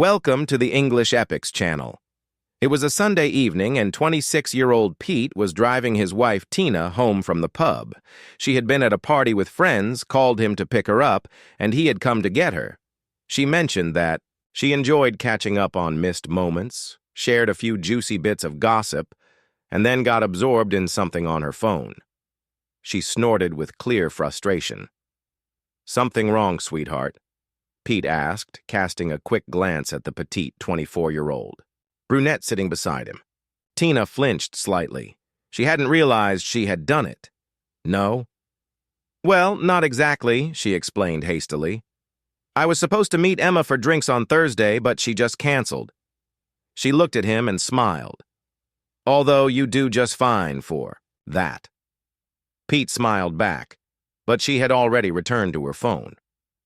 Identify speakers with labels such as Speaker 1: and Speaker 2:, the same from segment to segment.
Speaker 1: Welcome to the English Epics channel. It was a Sunday evening and 26-year-old Pete was driving his wife Tina home from the pub. She had been at a party with friends, called him to pick her up, and he had come to get her. She mentioned that she enjoyed catching up on missed moments, shared a few juicy bits of gossip, and then got absorbed in something on her phone. She snorted with clear frustration. "Something wrong, sweetheart?" Pete asked, casting a quick glance at the petite 24-year-old brunette sitting beside him. Tina flinched slightly. She hadn't realized she had done it. "No?" "Well, not exactly," she explained hastily. "I was supposed to meet Emma for drinks on Thursday, but she just canceled." She looked at him and smiled. "Although you do just fine for that." Pete smiled back, but she had already returned to her phone.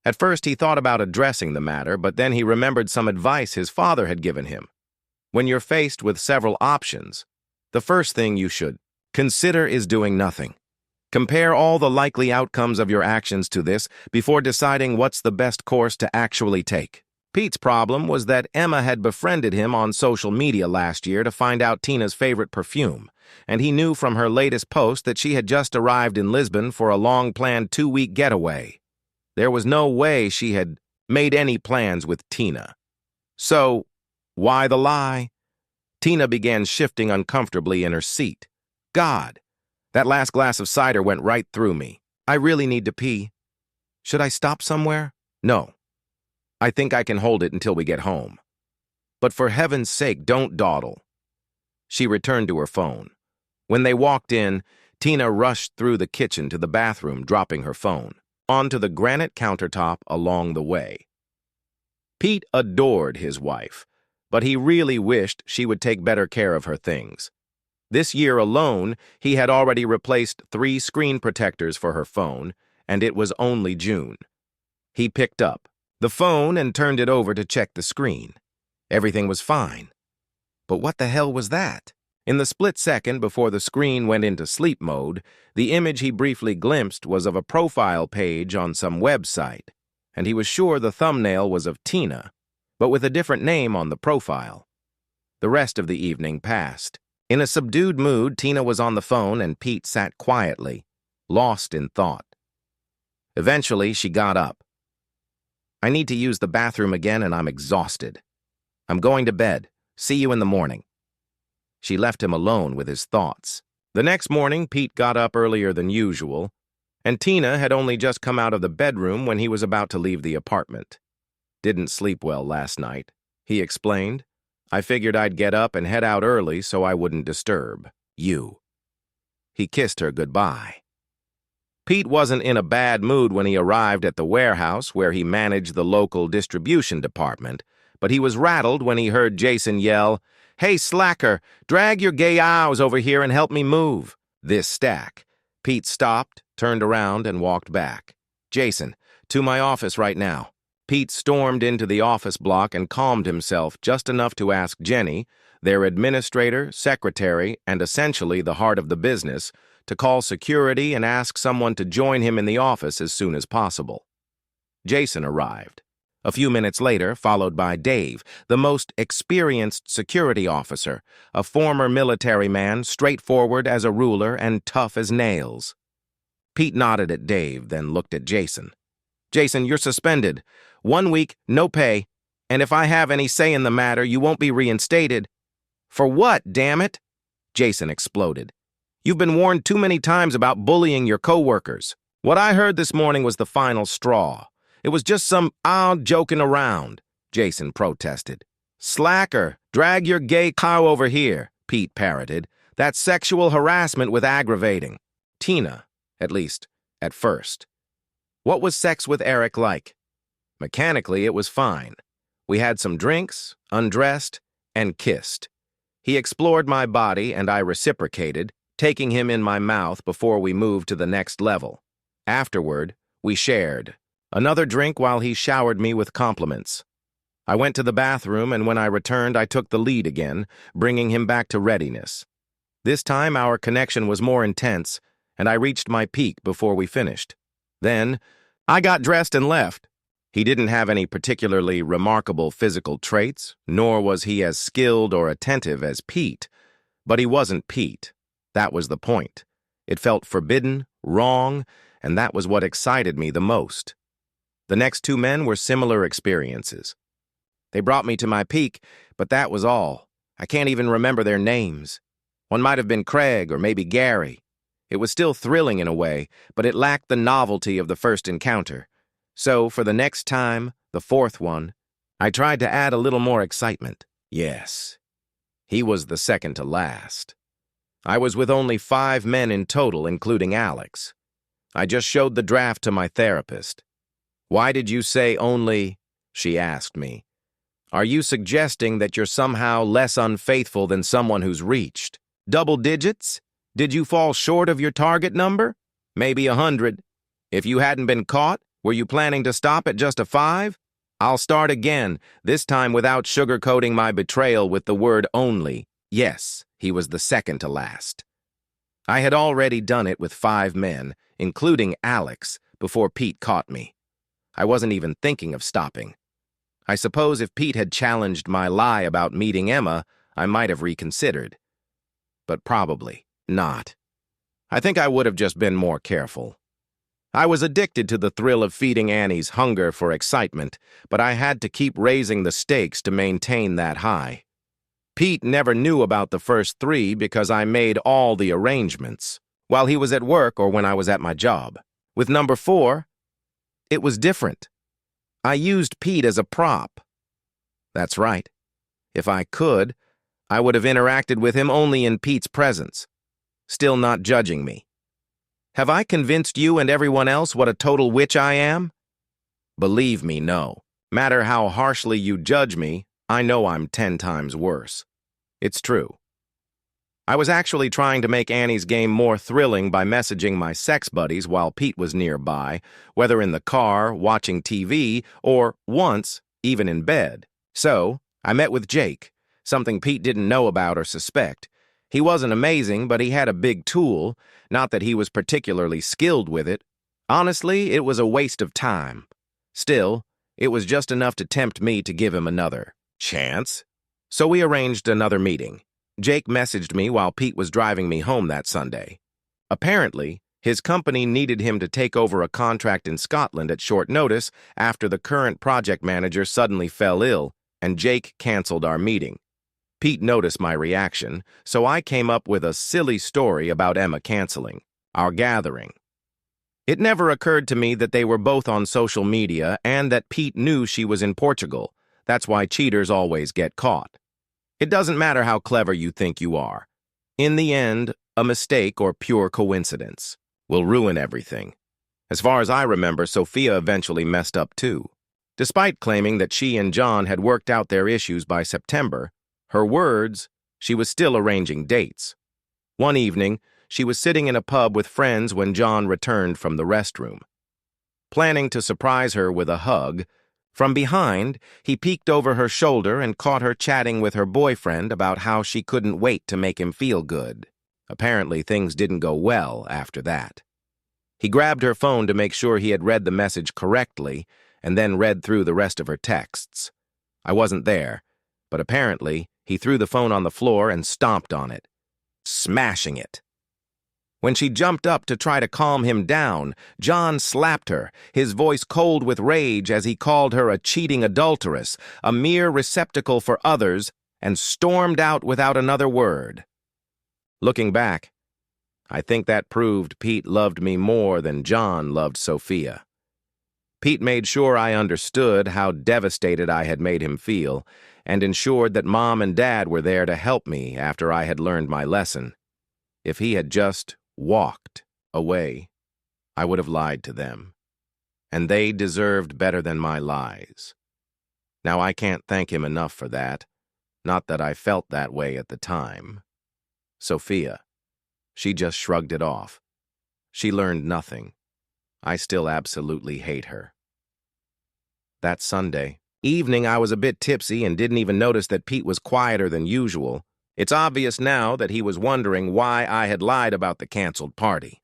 Speaker 1: At first, he thought about addressing the matter, but then he remembered some advice his father had given him. When you're faced with several options, the first thing you should consider is doing nothing. Compare all the likely outcomes of your actions to this before deciding what's the best course to actually take. Pete's problem was that Emma had befriended him on social media last year to find out Tina's favorite perfume, and he knew from her latest post that she had just arrived in Lisbon for a long-planned 2-week getaway. There was no way she had made any plans with Tina. So, why the lie? Tina began shifting uncomfortably in her seat. God, that last glass of cider went right through me. I really need to pee. Should I stop somewhere? No. I think I can hold it until we get home. But for heaven's sake, don't dawdle. She returned to her phone. When they walked in, Tina rushed through the kitchen to the bathroom, dropping her phone onto the granite countertop along the way. Pete adored his wife, but he really wished she would take better care of her things. This year alone, he had already replaced 3 screen protectors for her phone, and it was only June. He picked up the phone and turned it over to check the screen. Everything was fine. But what the hell was that? In the split second before the screen went into sleep mode, the image he briefly glimpsed was of a profile page on some website, and he was sure the thumbnail was of Tina, but with a different name on the profile. The rest of the evening passed. In a subdued mood, Tina was on the phone and Pete sat quietly, lost in thought. Eventually, she got up. "I need to use the bathroom again and I'm exhausted. I'm going to bed. See you in the morning." She left him alone with his thoughts. The next morning, Pete got up earlier than usual, and Tina had only just come out of the bedroom when he was about to leave the apartment. "Didn't sleep well last night," he explained. "I figured I'd get up and head out early so I wouldn't disturb you." He kissed her goodbye. Pete wasn't in a bad mood when he arrived at the warehouse where he managed the local distribution department, but he was rattled when he heard Jason yell, "Hey, slacker, drag your gay owls over here and help me move this stack." Pete stopped, turned around, and walked back. "Jason, to my office right now." Pete stormed into the office block and calmed himself just enough to ask Jenny, their administrator, secretary, and essentially the heart of the business, to call security and ask someone to join him in the office as soon as possible. Jason arrived. A few minutes later, followed by Dave, the most experienced security officer, a former military man, straightforward as a ruler and tough as nails. Pete nodded at Dave, then looked at Jason. "Jason, you're suspended. 1 week, no pay, and if I have any say in the matter, you won't be reinstated." "For what, damn it?" Jason exploded. "You've been warned too many times about bullying your coworkers. What I heard this morning was the final straw. It was just some joking around," Jason protested. "Slacker, drag your gay cow over here," Pete parroted. "That's sexual harassment with aggravating." Tina, at least, at first. What was sex with Eric like? Mechanically, it was fine. We had some drinks, undressed, and kissed. He explored my body and I reciprocated, taking him in my mouth before we moved to the next level. Afterward, we shared another drink while he showered me with compliments. I went to the bathroom, and when I returned, I took the lead again, bringing him back to readiness. This time, our connection was more intense, and I reached my peak before we finished. Then, I got dressed and left. He didn't have any particularly remarkable physical traits, nor was he as skilled or attentive as Pete. But he wasn't Pete. That was the point. It felt forbidden, wrong, and that was what excited me the most. The next two men were similar experiences. They brought me to my peak, but that was all. I can't even remember their names. One might have been Craig or maybe Gary. It was still thrilling in a way, but it lacked the novelty of the first encounter. So, for the next time, the fourth one, I tried to add a little more excitement. Yes, he was the second to last. I was with only 5 men in total, including Alex. I just showed the draft to my therapist. "Why did you say only?" she asked me. "Are you suggesting that you're somehow less unfaithful than someone who's reached double digits? Did you fall short of your target number? Maybe 100. If you hadn't been caught, were you planning to stop at just a 5? I'll start again, this time without sugarcoating my betrayal with the word only. Yes, he was the second to last. I had already done it with 5 men, including Alex, before Pete caught me. I wasn't even thinking of stopping. I suppose if Pete had challenged my lie about meeting Emma, I might have reconsidered. But probably not. I think I would have just been more careful. I was addicted to the thrill of feeding Annie's hunger for excitement, but I had to keep raising the stakes to maintain that high. Pete never knew about the first 3 because I made all the arrangements, while he was at work or when I was at my job. With number 4, it was different. I used Pete as a prop. That's right. If I could, I would have interacted with him only in Pete's presence, still not judging me. Have I convinced you and everyone else what a total witch I am? Believe me, no. Matter how harshly you judge me, I know I'm 10 times worse. It's true. I was actually trying to make Annie's game more thrilling by messaging my sex buddies while Pete was nearby, whether in the car, watching TV, or once, even in bed. So, I met with Jake, something Pete didn't know about or suspect. He wasn't amazing, but he had a big tool, not that he was particularly skilled with it. Honestly, it was a waste of time. Still, it was just enough to tempt me to give him another chance. So we arranged another meeting. Jake messaged me while Pete was driving me home that Sunday. Apparently, his company needed him to take over a contract in Scotland at short notice after the current project manager suddenly fell ill, and Jake canceled our meeting. Pete noticed my reaction, so I came up with a silly story about Emma canceling our gathering. It never occurred to me that they were both on social media and that Pete knew she was in Portugal. That's why cheaters always get caught. It doesn't matter how clever you think you are. In the end, a mistake or pure coincidence will ruin everything. As far as I remember, Sophia eventually messed up too. Despite claiming that she and John had worked out their issues by September, her words, she was still arranging dates. One evening, she was sitting in a pub with friends when John returned from the restroom. Planning to surprise her with a hug, from behind, he peeked over her shoulder and caught her chatting with her boyfriend about how she couldn't wait to make him feel good. Apparently, things didn't go well after that. He grabbed her phone to make sure he had read the message correctly and then read through the rest of her texts. I wasn't there, but apparently, he threw the phone on the floor and stomped on it, smashing it. When she jumped up to try to calm him down, John slapped her, his voice cold with rage as he called her a cheating adulteress, a mere receptacle for others, and stormed out without another word. Looking back, I think that proved Pete loved me more than John loved Sophia. Pete made sure I understood how devastated I had made him feel, and ensured that Mom and Dad were there to help me after I had learned my lesson. If he had just walked away, I would have lied to them, and they deserved better than my lies. Now I can't thank him enough for that, not that I felt that way at the time. Sophia, she just shrugged it off. She learned nothing. I still absolutely hate her. That Sunday evening, I was a bit tipsy and didn't even notice that Pete was quieter than usual. It's obvious now that he was wondering why I had lied about the canceled party.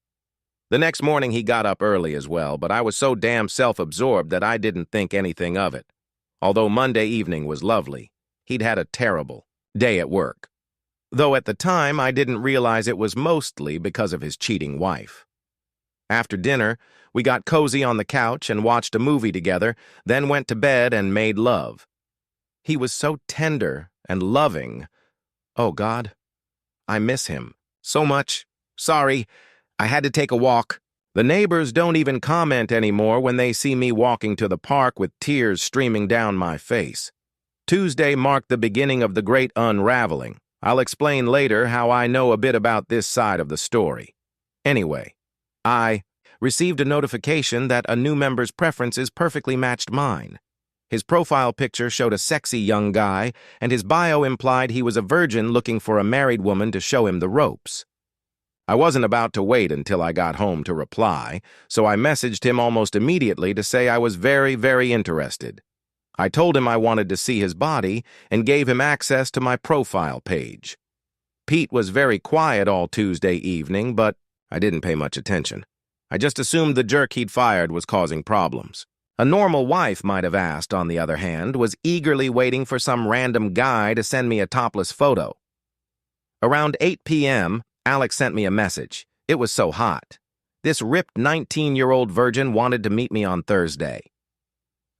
Speaker 1: The next morning he got up early as well, but I was so damn self-absorbed that I didn't think anything of it. Although Monday evening was lovely, he'd had a terrible day at work. Though at the time I didn't realize it was mostly because of his cheating wife. After dinner, we got cozy on the couch and watched a movie together, then went to bed and made love. He was so tender and loving. Oh, God, I miss him so much. Sorry, I had to take a walk. The neighbors don't even comment anymore when they see me walking to the park with tears streaming down my face. Tuesday marked the beginning of the great unraveling. I'll explain later how I know a bit about this side of the story. Anyway, I received a notification that a new member's preferences perfectly matched mine. His profile picture showed a sexy young guy, and his bio implied he was a virgin looking for a married woman to show him the ropes. I wasn't about to wait until I got home to reply, so I messaged him almost immediately to say I was very, very interested. I told him I wanted to see his body and gave him access to my profile page. Pete was very quiet all Tuesday evening, but I didn't pay much attention. I just assumed the jerk he'd fired was causing problems. A normal wife might have asked, on the other hand, was eagerly waiting for some random guy to send me a topless photo. Around 8 p.m., Alex sent me a message. It was so hot. This ripped 19-year-old virgin wanted to meet me on Thursday.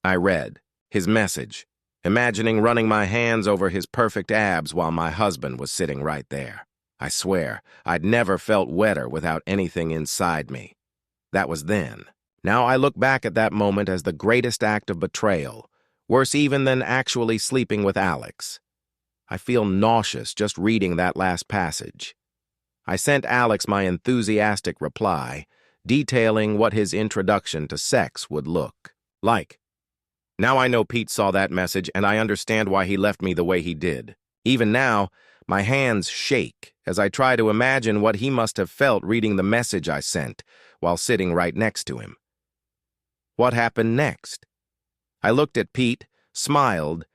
Speaker 1: I read his message, imagining running my hands over his perfect abs while my husband was sitting right there. I swear, I'd never felt wetter without anything inside me. That was then. Now I look back at that moment as the greatest act of betrayal, worse even than actually sleeping with Alex. I feel nauseous just reading that last passage. I sent Alex my enthusiastic reply, detailing what his introduction to sex would look like. Now I know Pete saw that message, and I understand why he left me the way he did. Even now, my hands shake as I try to imagine what he must have felt reading the message I sent while sitting right next to him. What happened next? I looked at Pete, smiled,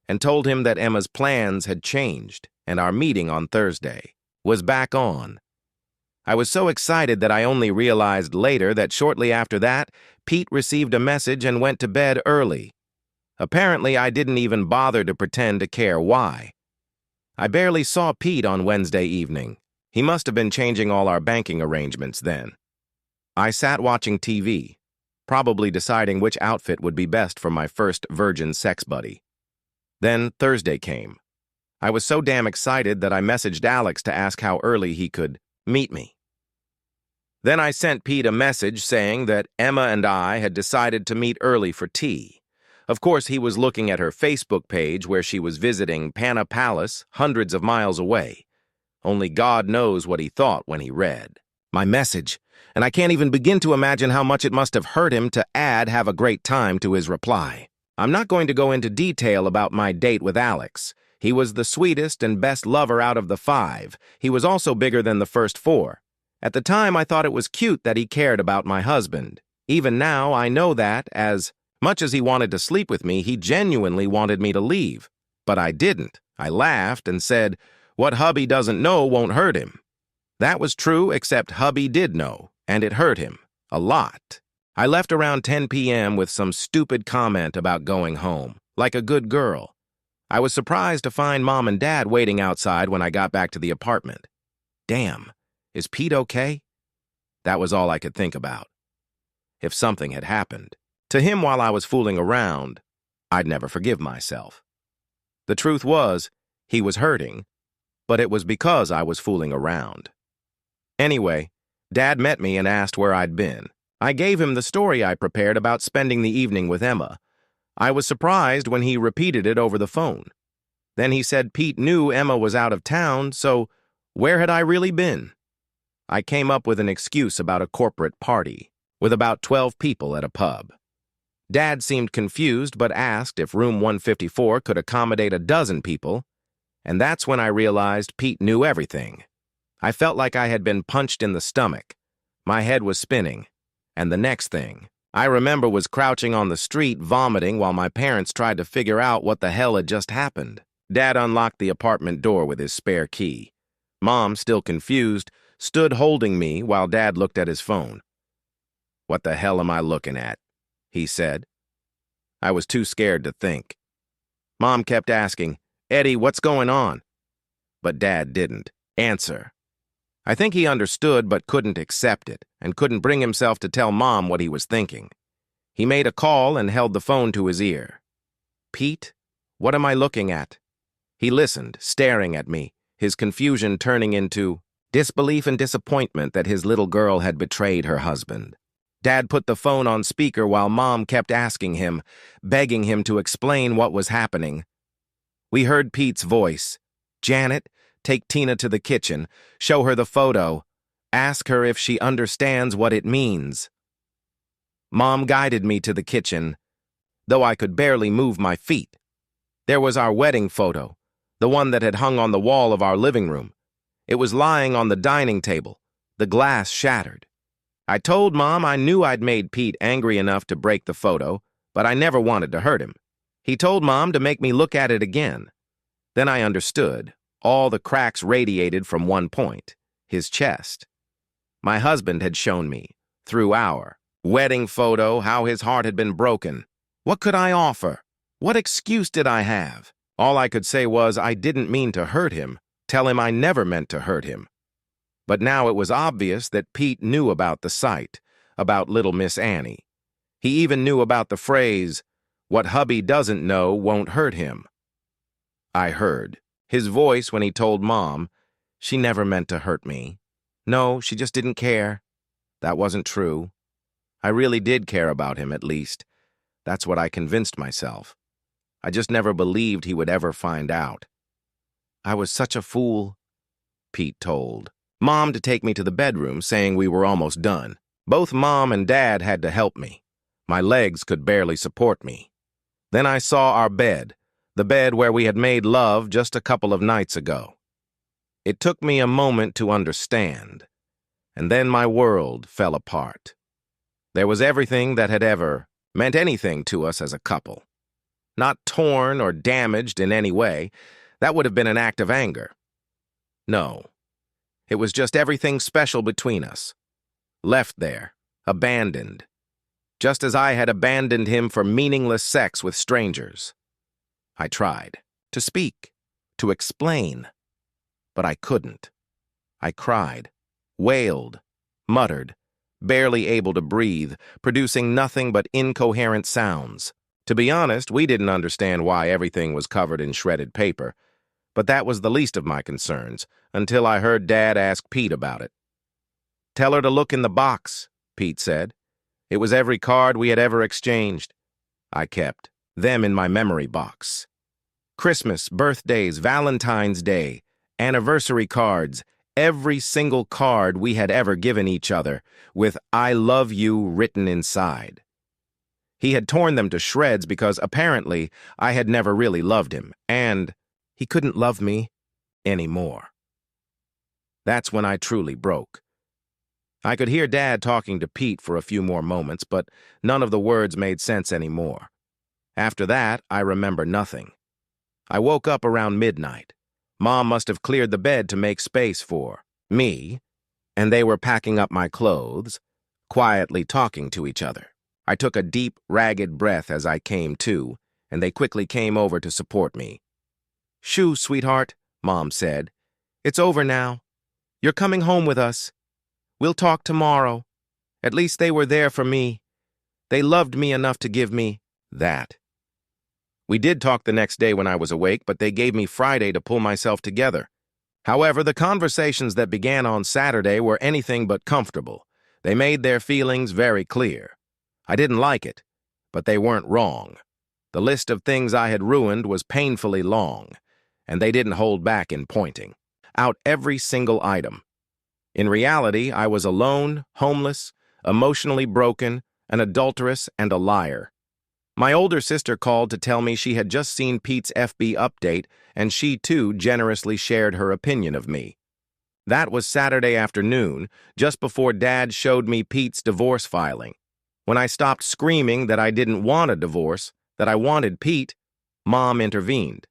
Speaker 1: and told him that Emma's plans had changed and our meeting on Thursday was back on. I was so excited that I only realized later that shortly after that, Pete received a message and went to bed early. Apparently, I didn't even bother to pretend to care why. I barely saw Pete on Wednesday evening. He must have been changing all our banking arrangements then. I sat watching TV, probably deciding which outfit would be best for my first virgin sex buddy. Then Thursday came. I was so damn excited that I messaged Alex to ask how early he could meet me. Then I sent Pete a message saying that Emma and I had decided to meet early for tea. Of course, he was looking at her Facebook page where she was visiting Pana Palace, hundreds of miles away. Only God knows what he thought when he read my message, and I can't even begin to imagine how much it must have hurt him to add "have a great time" to his reply. I'm not going to go into detail about my date with Alex. He was the sweetest and best lover out of the 5. He was also bigger than the first 4. At the time, I thought it was cute that he cared about my husband. Even now, I know that, as much as he wanted to sleep with me, he genuinely wanted me to leave. But I didn't. I laughed and said, "What hubby doesn't know won't hurt him." That was true, except hubby did know, and it hurt him. A lot. I left around 10 p.m. with some stupid comment about going home, like a good girl. I was surprised to find Mom and Dad waiting outside when I got back to the apartment. Damn, is Pete okay? That was all I could think about. If something had happened to him while I was fooling around, I'd never forgive myself. The truth was, he was hurting, but it was because I was fooling around. Anyway, Dad met me and asked where I'd been. I gave him the story I prepared about spending the evening with Emma. I was surprised when he repeated it over the phone. Then he said Pete knew Emma was out of town, so where had I really been? I came up with an excuse about a corporate party, with about 12 people at a pub. Dad seemed confused but asked if room 154 could accommodate a dozen people, and that's when I realized Pete knew everything. I felt like I had been punched in the stomach. My head was spinning, and the next thing I remember was crouching on the street vomiting while my parents tried to figure out what the hell had just happened. Dad unlocked the apartment door with his spare key. Mom, still confused, stood holding me while Dad looked at his phone. "What the hell am I looking at?" he said. I was too scared to think. Mom kept asking, "Eddie, what's going on?" But Dad didn't answer. I think he understood but couldn't accept it, and couldn't bring himself to tell Mom what he was thinking. He made a call and held the phone to his ear. "Pete, what am I looking at?" He listened, staring at me, his confusion turning into disbelief and disappointment that his little girl had betrayed her husband. Dad put the phone on speaker while Mom kept asking him, begging him to explain what was happening. We heard Pete's voice. "Janet, take Tina to the kitchen, show her the photo, ask her if she understands what it means." Mom guided me to the kitchen, though I could barely move my feet. There was our wedding photo, the one that had hung on the wall of our living room. It was lying on the dining table, the glass shattered. I told Mom I knew I'd made Pete angry enough to break the photo, but I never wanted to hurt him. He told Mom to make me look at it again. Then I understood. All the cracks radiated from one point, his chest. My husband had shown me, through our wedding photo, how his heart had been broken. What could I offer? What excuse did I have? All I could say was I didn't mean to hurt him, tell him I never meant to hurt him. But now it was obvious that Pete knew about the site, about little Miss Annie. He even knew about the phrase, "What hubby doesn't know won't hurt him." I heard his voice when he told Mom, "She never meant to hurt me. No, she just didn't care." That wasn't true. I really did care about him, at least. That's what I convinced myself. I just never believed he would ever find out. "I was such a fool," Pete told Mom to take me to the bedroom, saying we were almost done. Both Mom and Dad had to help me. My legs could barely support me. Then I saw our bed, the bed where we had made love just a couple of nights ago. It took me a moment to understand, and then my world fell apart. There was everything that had ever meant anything to us as a couple. Not torn or damaged in any way. That would have been an act of anger. No. It was just everything special between us. Left there, abandoned. Just as I had abandoned him for meaningless sex with strangers. I tried to speak, to explain, but I couldn't. I cried, wailed, muttered, barely able to breathe, producing nothing but incoherent sounds. To be honest, we didn't understand why everything was covered in shredded paper, but that was the least of my concerns, until I heard Dad ask Pete about it. "Tell her to look in the box," Pete said. It was every card we had ever exchanged. I kept them in my memory box. Christmas, birthdays, Valentine's Day, anniversary cards, every single card we had ever given each other, with "I love you" written inside. He had torn them to shreds because apparently I had never really loved him, and he couldn't love me anymore. That's when I truly broke. I could hear Dad talking to Pete for a few more moments, but none of the words made sense anymore. After that, I remember nothing. I woke up around midnight. Mom must have cleared the bed to make space for me, and they were packing up my clothes, quietly talking to each other. I took a deep, ragged breath as I came to, and they quickly came over to support me. "Shoo, sweetheart," Mom said. "It's over now. You're coming home with us. We'll talk tomorrow." At least they were there for me. They loved me enough to give me that. We did talk the next day when I was awake, but they gave me Friday to pull myself together. However, the conversations that began on Saturday were anything but comfortable. They made their feelings very clear. I didn't like it, but they weren't wrong. The list of things I had ruined was painfully long, and they didn't hold back in pointing out every single item. In reality, I was alone, homeless, emotionally broken, an adulteress, and a liar. My older sister called to tell me she had just seen Pete's FB update, and she too generously shared her opinion of me. That was Saturday afternoon, just before Dad showed me Pete's divorce filing. When I stopped screaming that I didn't want a divorce, that I wanted Pete, Mom intervened.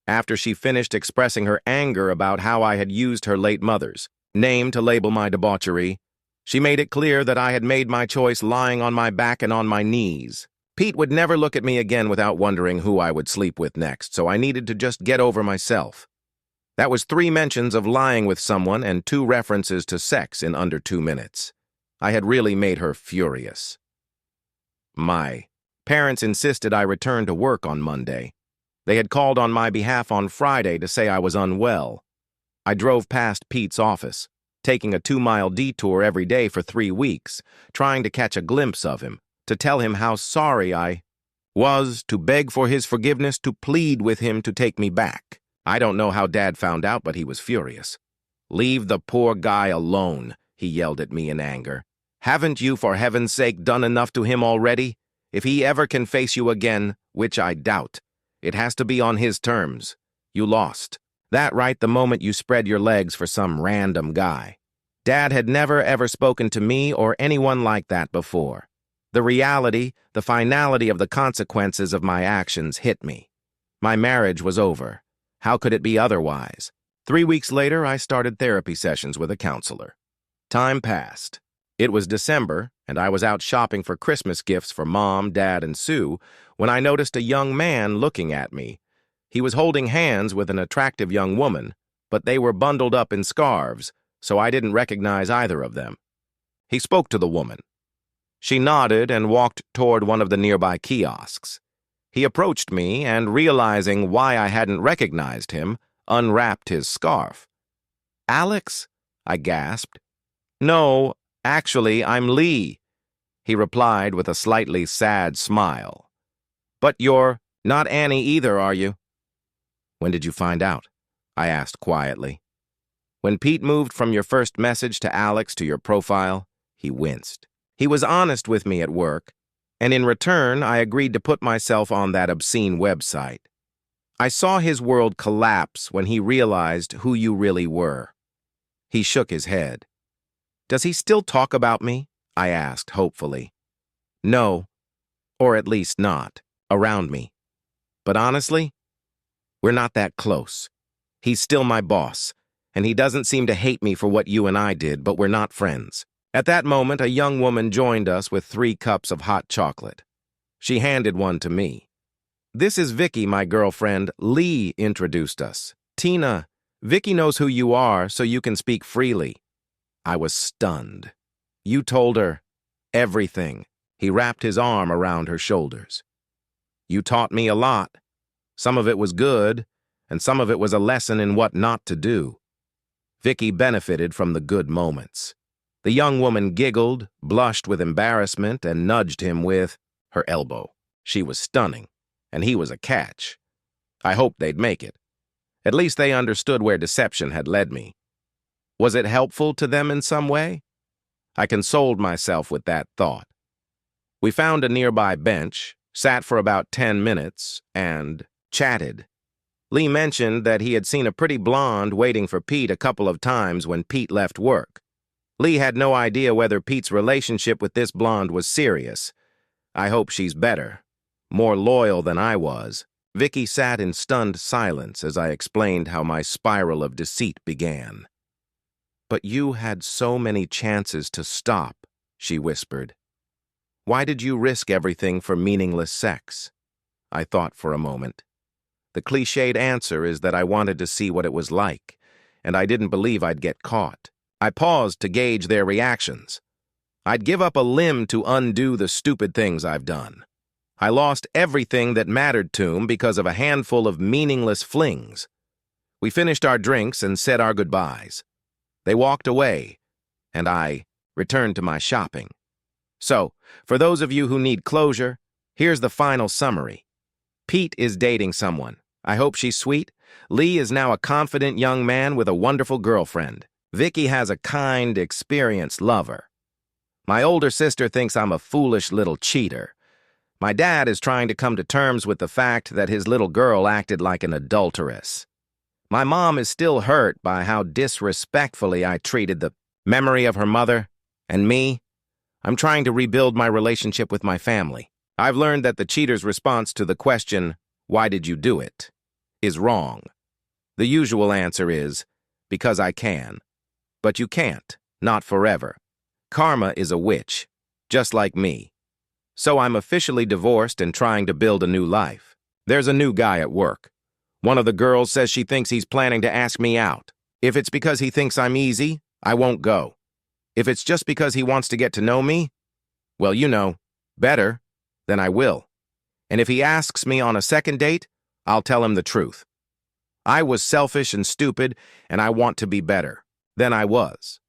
Speaker 1: After she finished expressing her anger about how I had used her late mother's name to label my debauchery, She made it clear that I had made my choice lying on my back and on my knees. Pete would never look at me again without wondering who I would sleep with next, so I needed to just get over myself. That was 3 mentions of lying with someone and 2 references to sex in under 2 minutes. I had really made her furious. My parents insisted I return to work on Monday. They had called on my behalf on Friday to say I was unwell. I drove past Pete's office, taking a 2-mile detour every day for 3 weeks, trying to catch a glimpse of him, to tell him how sorry I was, to beg for his forgiveness, to plead with him to take me back. I don't know how Dad found out, but he was furious. "Leave the poor guy alone," he yelled at me in anger. "Haven't you, for heaven's sake, done enough to him already? If he ever can face you again, which I doubt, it has to be on his terms. You lost. That right the moment you spread your legs for some random guy." Dad had never ever spoken to me or anyone like that before. The reality, the finality of the consequences of my actions hit me. My marriage was over. How could it be otherwise? 3 weeks later, I started therapy sessions with a counselor. Time passed. It was December, and I was out shopping for Christmas gifts for Mom, Dad, and Sue when I noticed a young man looking at me. He was holding hands with an attractive young woman, but they were bundled up in scarves, so I didn't recognize either of them. He spoke to the woman. She nodded and walked toward one of the nearby kiosks. He approached me and, realizing why I hadn't recognized him, unwrapped his scarf. "Alex?" I gasped. "No, actually, I'm Lee," he replied with a slightly sad smile. "But you're not Annie either, are you?" "When did you find out?" I asked quietly. "When Pete moved from your first message to Alex to your profile," he winced. "He was honest with me at work, and in return, I agreed to put myself on that obscene website. I saw his world collapse when he realized who you really were." He shook his head. "Does he still talk about me?" I asked hopefully. "No, or at least not around me. But honestly, we're not that close. He's still my boss, and he doesn't seem to hate me for what you and I did, but we're not friends." At that moment, a young woman joined us with 3 cups of hot chocolate. She handed one to me. "This is Vicky, my girlfriend. Lee introduced us." "Tina, Vicky knows who you are, so you can speak freely." I was stunned. "You told her everything." He wrapped his arm around her shoulders. "You taught me a lot. Some of it was good, and some of it was a lesson in what not to do." Vicky benefited from the good moments. The young woman giggled, blushed with embarrassment, and nudged him with her elbow. She was stunning, and he was a catch. I hoped they'd make it. At least they understood where deception had led me. Was it helpful to them in some way? I consoled myself with that thought. We found a nearby bench, sat for about 10 minutes, and chatted. Lee mentioned that he had seen a pretty blonde waiting for Pete a couple of times when Pete left work. Lee had no idea whether Pete's relationship with this blonde was serious. I hope she's better, more loyal than I was. Vicky sat in stunned silence as I explained how my spiral of deceit began. "But you had so many chances to stop," she whispered. "Why did you risk everything for meaningless sex?" I thought for a moment. The cliched answer is that I wanted to see what it was like, and I didn't believe I'd get caught. I paused to gauge their reactions. I'd give up a limb to undo the stupid things I've done. I lost everything that mattered to him because of a handful of meaningless flings. We finished our drinks and said our goodbyes. They walked away, and I returned to my shopping. So, for those of you who need closure, here's the final summary. Pete is dating someone. I hope she's sweet. Lee is now a confident young man with a wonderful girlfriend. Vicky has a kind, experienced lover. My older sister thinks I'm a foolish little cheater. My dad is trying to come to terms with the fact that his little girl acted like an adulteress. My mom is still hurt by how disrespectfully I treated the memory of her mother and me. I'm trying to rebuild my relationship with my family. I've learned that the cheater's response to the question, "Why did you do it?" is wrong. The usual answer is, "Because I can." But you can't, not forever. Karma is a witch, just like me. So I'm officially divorced and trying to build a new life. There's a new guy at work. One of the girls says she thinks he's planning to ask me out. If it's because he thinks I'm easy, I won't go. If it's just because he wants to get to know me, well, better, then I will. And if he asks me on a second date, I'll tell him the truth. I was selfish and stupid, and I want to be better than I was.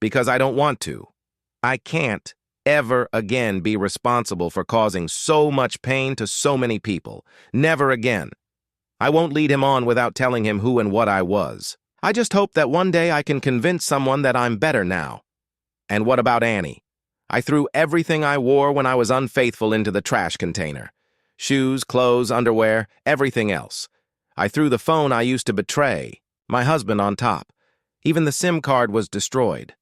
Speaker 1: Because I don't want to. I can't ever again be responsible for causing so much pain to so many people. Never again. I won't lead him on without telling him who and what I was. I just hope that one day I can convince someone that I'm better now. And what about Annie? I threw everything I wore when I was unfaithful into the trash container. Shoes, clothes, underwear, everything else. I threw the phone I used to betray, my husband on top. Even the SIM card was destroyed.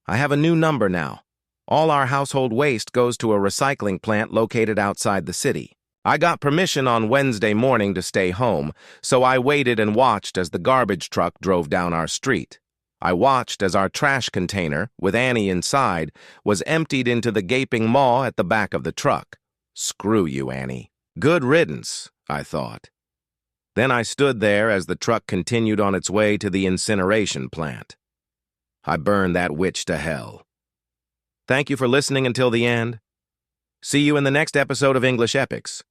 Speaker 1: I have a new number now. All our household waste goes to a recycling plant located outside the city. I got permission on Wednesday morning to stay home, so I waited and watched as the garbage truck drove down our street. I watched as our trash container, with Annie inside, was emptied into the gaping maw at the back of the truck. Screw you, Annie. Good riddance, I thought. Then I stood there as the truck continued on its way to the incineration plant. I burned that witch to hell. Thank you for listening until the end. See you in the next episode of English Epics.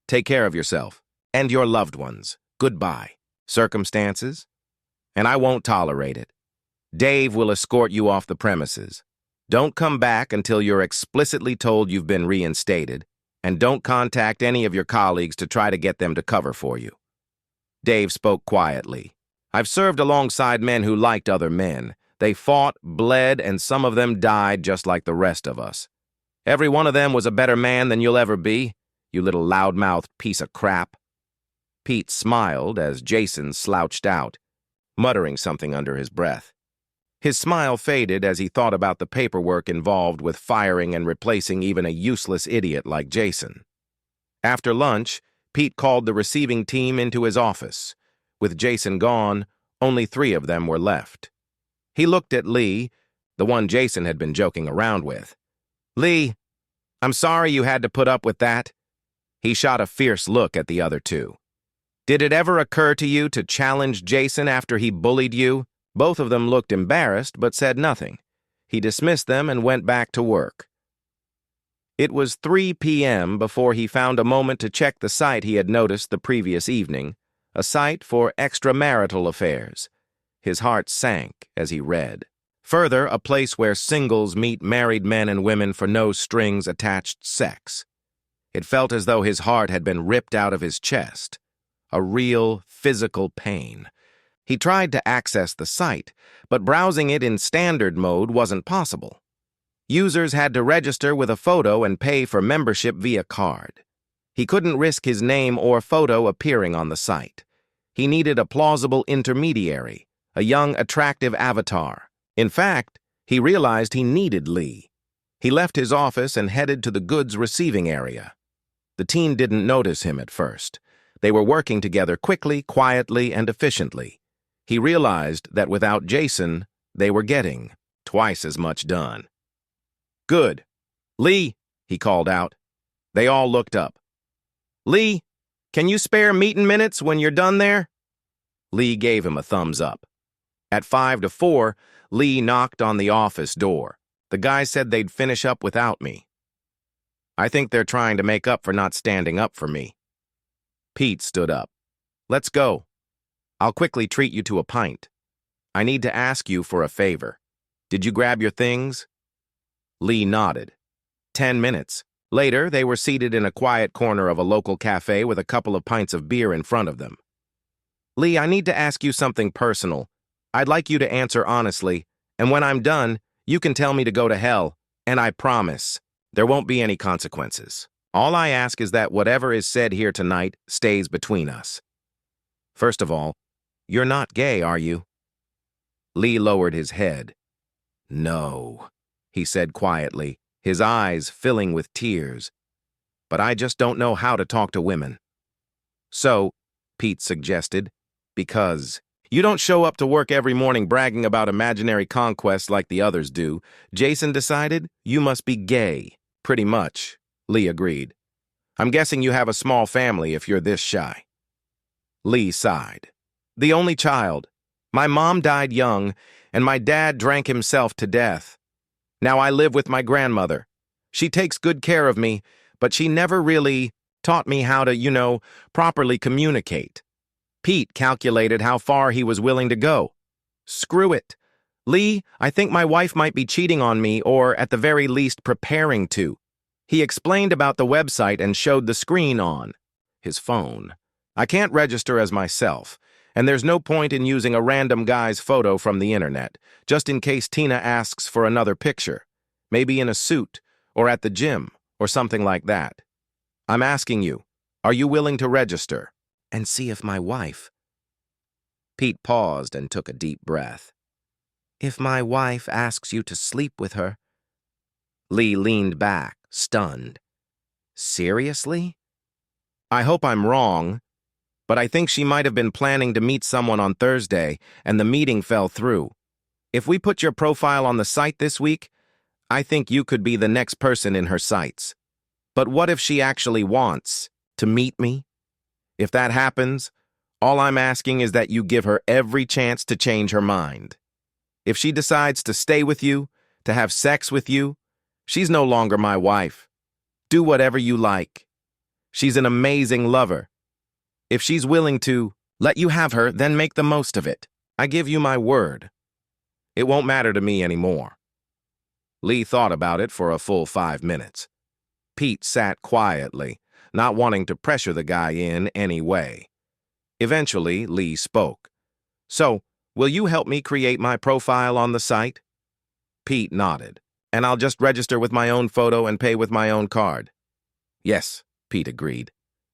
Speaker 1: Take care of yourself and your loved ones. Goodbye. Circumstances? And I won't tolerate it. Dave will escort you off the premises. Don't come back until you're explicitly told you've been reinstated, and don't contact any of your colleagues to try to get them to cover for you. Dave spoke quietly. I've served alongside men who liked other men. They fought, bled, and some of them died just like the rest of us. Every one of them was a better man than you'll ever be, you little loudmouthed piece of crap. Pete smiled as Jason slouched out, muttering something under his breath. His smile faded as he thought about the paperwork involved with firing and replacing even a useless idiot like Jason. After lunch, Pete called the receiving team into his office. With Jason gone, only 3 of them were left. He looked at Lee, the one Jason had been joking around with. Lee, I'm sorry you had to put up with that. He shot a fierce look at the other 2. Did it ever occur to you to challenge Jason after he bullied you? Both of them looked embarrassed but said nothing. He dismissed them and went back to work. It was 3 p.m. before he found a moment to check the site he had noticed the previous evening, a site for extramarital affairs. His heart sank as he read. Further, a place where singles meet married men and women for no strings attached sex. It felt as though his heart had been ripped out of his chest. A real, physical pain. He tried to access the site, but browsing it in standard mode wasn't possible. Users had to register with a photo and pay for membership via card. He couldn't risk his name or photo appearing on the site. He needed a plausible intermediary, a young, attractive avatar. In fact, he realized he needed Lee. He left his office and headed to the goods receiving area. The team didn't notice him at first. They were working together quickly, quietly, and efficiently. He realized that without Jason, they were getting twice as much done. Good. Lee, he called out. They all looked up. Lee, can you spare meeting minutes when you're done there? Lee gave him a thumbs up. At 5 to 4, Lee knocked on the office door. The guy said they'd finish up without me. I think they're trying to make up for not standing up for me. Pete stood up. Let's go. I'll quickly treat you to a pint. I need to ask you for a favor. Did you grab your things? Lee nodded. 10 minutes. Later, they were seated in a quiet corner of a local cafe with a couple of pints of beer in front of them. Lee, I need to ask you something personal. I'd like you to answer honestly, and when I'm done, you can tell me to go to hell, and I promise there won't be any consequences. All I ask is that whatever is said here tonight stays between us. First of all, you're not gay, are you? Lee lowered his head. No, he said quietly, his eyes filling with tears. But I just don't know how to talk to women. So, Pete suggested, because You don't show up to work every morning bragging about imaginary conquests like the others do. Jason decided. You must be gay. Pretty much, Lee agreed. I'm guessing you have a small family if you're this shy. Lee sighed. The only child. My mom died young, and my dad drank himself to death. Now I live with my grandmother. She takes good care of me, but she never really taught me how to, properly communicate. Pete calculated how far he was willing to go. Screw it. Lee, I think my wife might be cheating on me or, at the very least, preparing to. He explained about the website and showed the screen on his phone. I can't register as myself, and there's no point in using a random guy's photo from the internet, just in case Tina asks for another picture, maybe in a suit or at the gym or something like that. I'm asking you, are you willing to register? And see if my wife... Pete paused and took a deep breath. If my wife asks you to sleep with her... Lee leaned back, stunned. Seriously? I hope I'm wrong, but I think she might have been planning to meet someone on Thursday, and the meeting fell through. If we put your profile on the site this week, I think you could be the next person in her sights. But what if she actually wants to meet me? If that happens, all I'm asking is that you give her every chance to change her mind. If she decides to stay with you, to have sex with you, she's no longer my wife. Do whatever you like. She's an amazing lover. If she's willing to let you have her, then make the most of it. I give you my word. It won't matter to me anymore. Lee thought about it for a full 5 minutes. Pete sat quietly, not wanting to pressure the guy in any way. Eventually, Lee spoke. So, will you help me create my profile on the site? Pete nodded. And I'll just register with my own photo and pay with my own card. Yes, Pete agreed.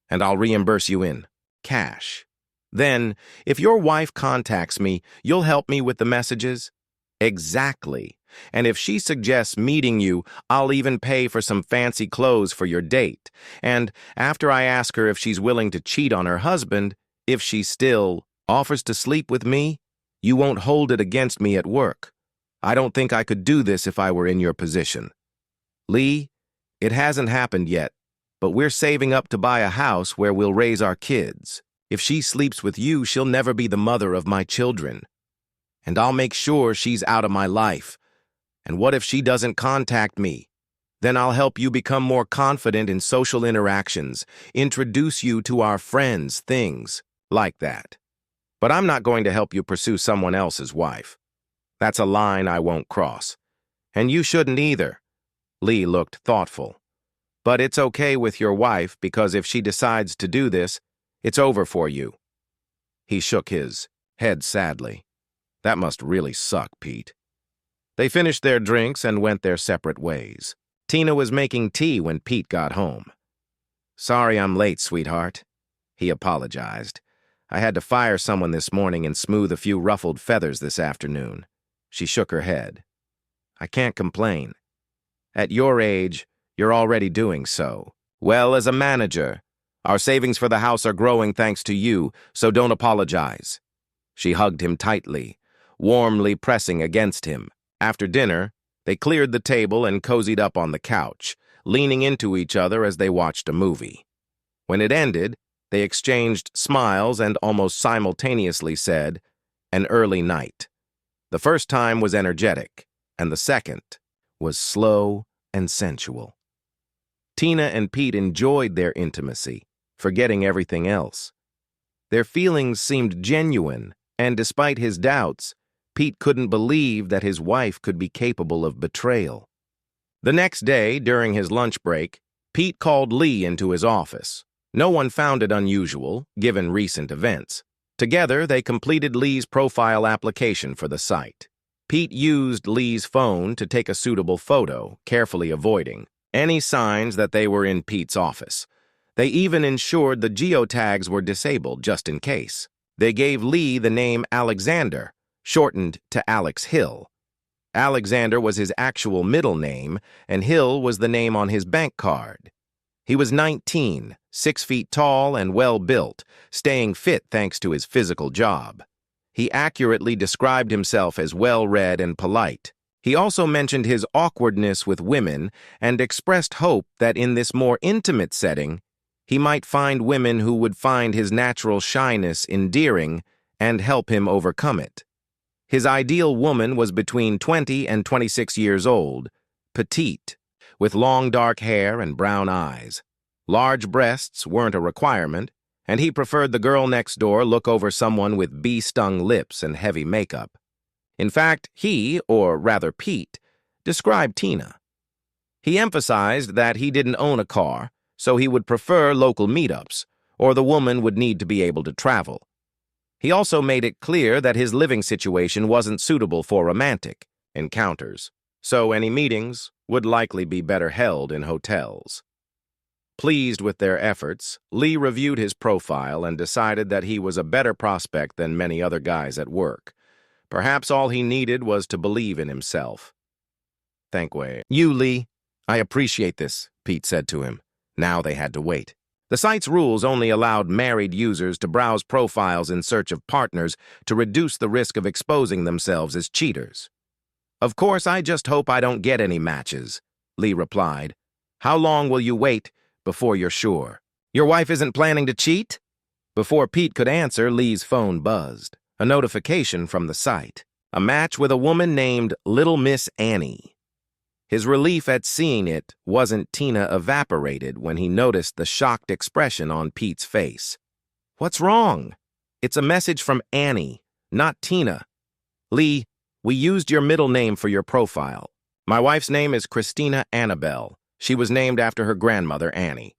Speaker 1: And I'll reimburse you in cash. Then, if your wife contacts me, you'll help me with the messages? Exactly. And if she suggests meeting you, I'll even pay for some fancy clothes for your date. And after I ask her if she's willing to cheat on her husband, if she still offers to sleep with me, you won't hold it against me at work. I don't think I could do this if I were in your position. Lee, it hasn't happened yet, but we're saving up to buy a house where we'll raise our kids. If she sleeps with you, she'll never be the mother of my children. And I'll make sure she's out of my life. And what if she doesn't contact me? Then I'll help you become more confident in social interactions, introduce you to our friends, things like that. But I'm not going to help you pursue someone else's wife. That's a line I won't cross. And you shouldn't either. Lee looked thoughtful. But it's okay with your wife because if she decides to do this, it's over for you. He shook his head sadly. That must really suck, Pete. They finished their drinks and went their separate ways. Tina was making tea when Pete got home. Sorry I'm late, sweetheart. He apologized. I had to fire someone this morning and smooth a few ruffled feathers this afternoon. She shook her head. I can't complain. At your age, you're already doing so. Well, as a manager, our savings for the house are growing thanks to you, so don't apologize. She hugged him tightly, warmly pressing against him. After dinner, they cleared the table and cozied up on the couch, leaning into each other as they watched a movie. When it ended, they exchanged smiles and almost simultaneously said, "An early night." The first time was energetic, and the second was slow and sensual. Tina and Pete enjoyed their intimacy, forgetting everything else. Their feelings seemed genuine, and despite his doubts, Pete couldn't believe that his wife could be capable of betrayal. The next day, during his lunch break, Pete called Lee into his office. No one found it unusual, given recent events. Together, they completed Lee's profile application for the site. Pete used Lee's phone to take a suitable photo, carefully avoiding any signs that they were in Pete's office. They even ensured the geotags were disabled just in case. They gave Lee the name Alexander, shortened to Alex Hill. Alexander was his actual middle name, and Hill was the name on his bank card. He was 19, 6 feet tall and well-built, staying fit thanks to his physical job. He accurately described himself as well-read and polite. He also mentioned his awkwardness with women and expressed hope that in this more intimate setting, he might find women who would find his natural shyness endearing and help him overcome it. His ideal woman was between 20 and 26 years old, petite, with long dark hair and brown eyes. Large breasts weren't a requirement, and he preferred the girl next door look over someone with bee-stung lips and heavy makeup. In fact, he, or rather Pete, described Tina. He emphasized that he didn't own a car, so he would prefer local meetups, or the woman would need to be able to travel. He also made it clear that his living situation wasn't suitable for romantic encounters, so any meetings would likely be better held in hotels. Pleased with their efforts, Lee reviewed his profile and decided that he was a better prospect than many other guys at work. Perhaps all he needed was to believe in himself. "Thank you, Lee. I appreciate this," Pete said to him. Now they had to wait. The site's rules only allowed married users to browse profiles in search of partners to reduce the risk of exposing themselves as cheaters. "Of course, I just hope I don't get any matches," Lee replied. "How long will you wait before you're sure? Your wife isn't planning to cheat?" Before Pete could answer, Lee's phone buzzed. A notification from the site. A match with a woman named Little Miss Annie. His relief at seeing it wasn't Tina evaporated when he noticed the shocked expression on Pete's face. "What's wrong?" "It's a message from Annie, not Tina. Lee, we used your middle name for your profile. My wife's name is Christina Annabelle. She was named after her grandmother, Annie."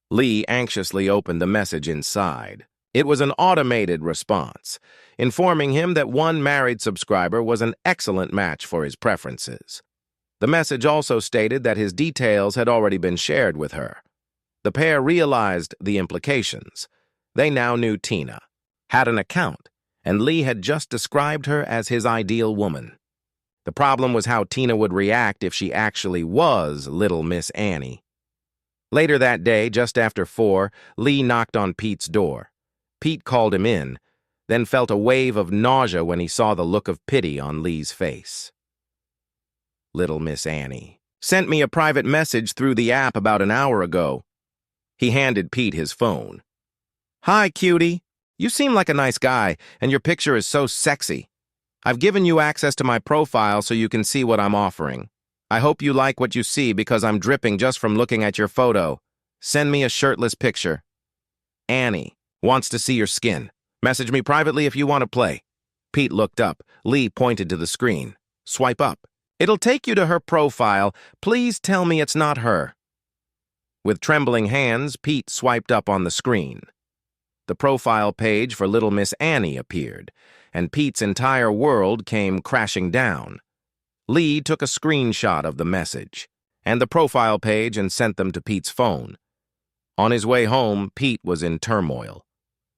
Speaker 1: Lee anxiously opened the message inside. It was an automated response, informing him that one married subscriber was an excellent match for his preferences. The message also stated that his details had already been shared with her. The pair realized the implications. They now knew Tina, had an account, and Lee had just described her as his ideal woman. The problem was how Tina would react if she actually was Little Miss Annie. Later that day, just after 4, Lee knocked on Pete's door. Pete called him in, then felt a wave of nausea when he saw the look of pity on Lee's face. "Little Miss Annie sent me a private message through the app about an hour ago." He handed Pete his phone. "Hi, cutie. You seem like a nice guy, and your picture is so sexy. I've given you access to my profile so you can see what I'm offering. I hope you like what you see because I'm dripping just from looking at your photo. Send me a shirtless picture. Annie wants to see your skin. Message me privately if you want to play." Pete looked up. Lee pointed to the screen. "Swipe up. It'll take you to her profile. Please tell me it's not her." With trembling hands, Pete swiped up on the screen. The profile page for Little Miss Annie appeared, and Pete's entire world came crashing down. Lee took a screenshot of the message and the profile page and sent them to Pete's phone. On his way home, Pete was in turmoil.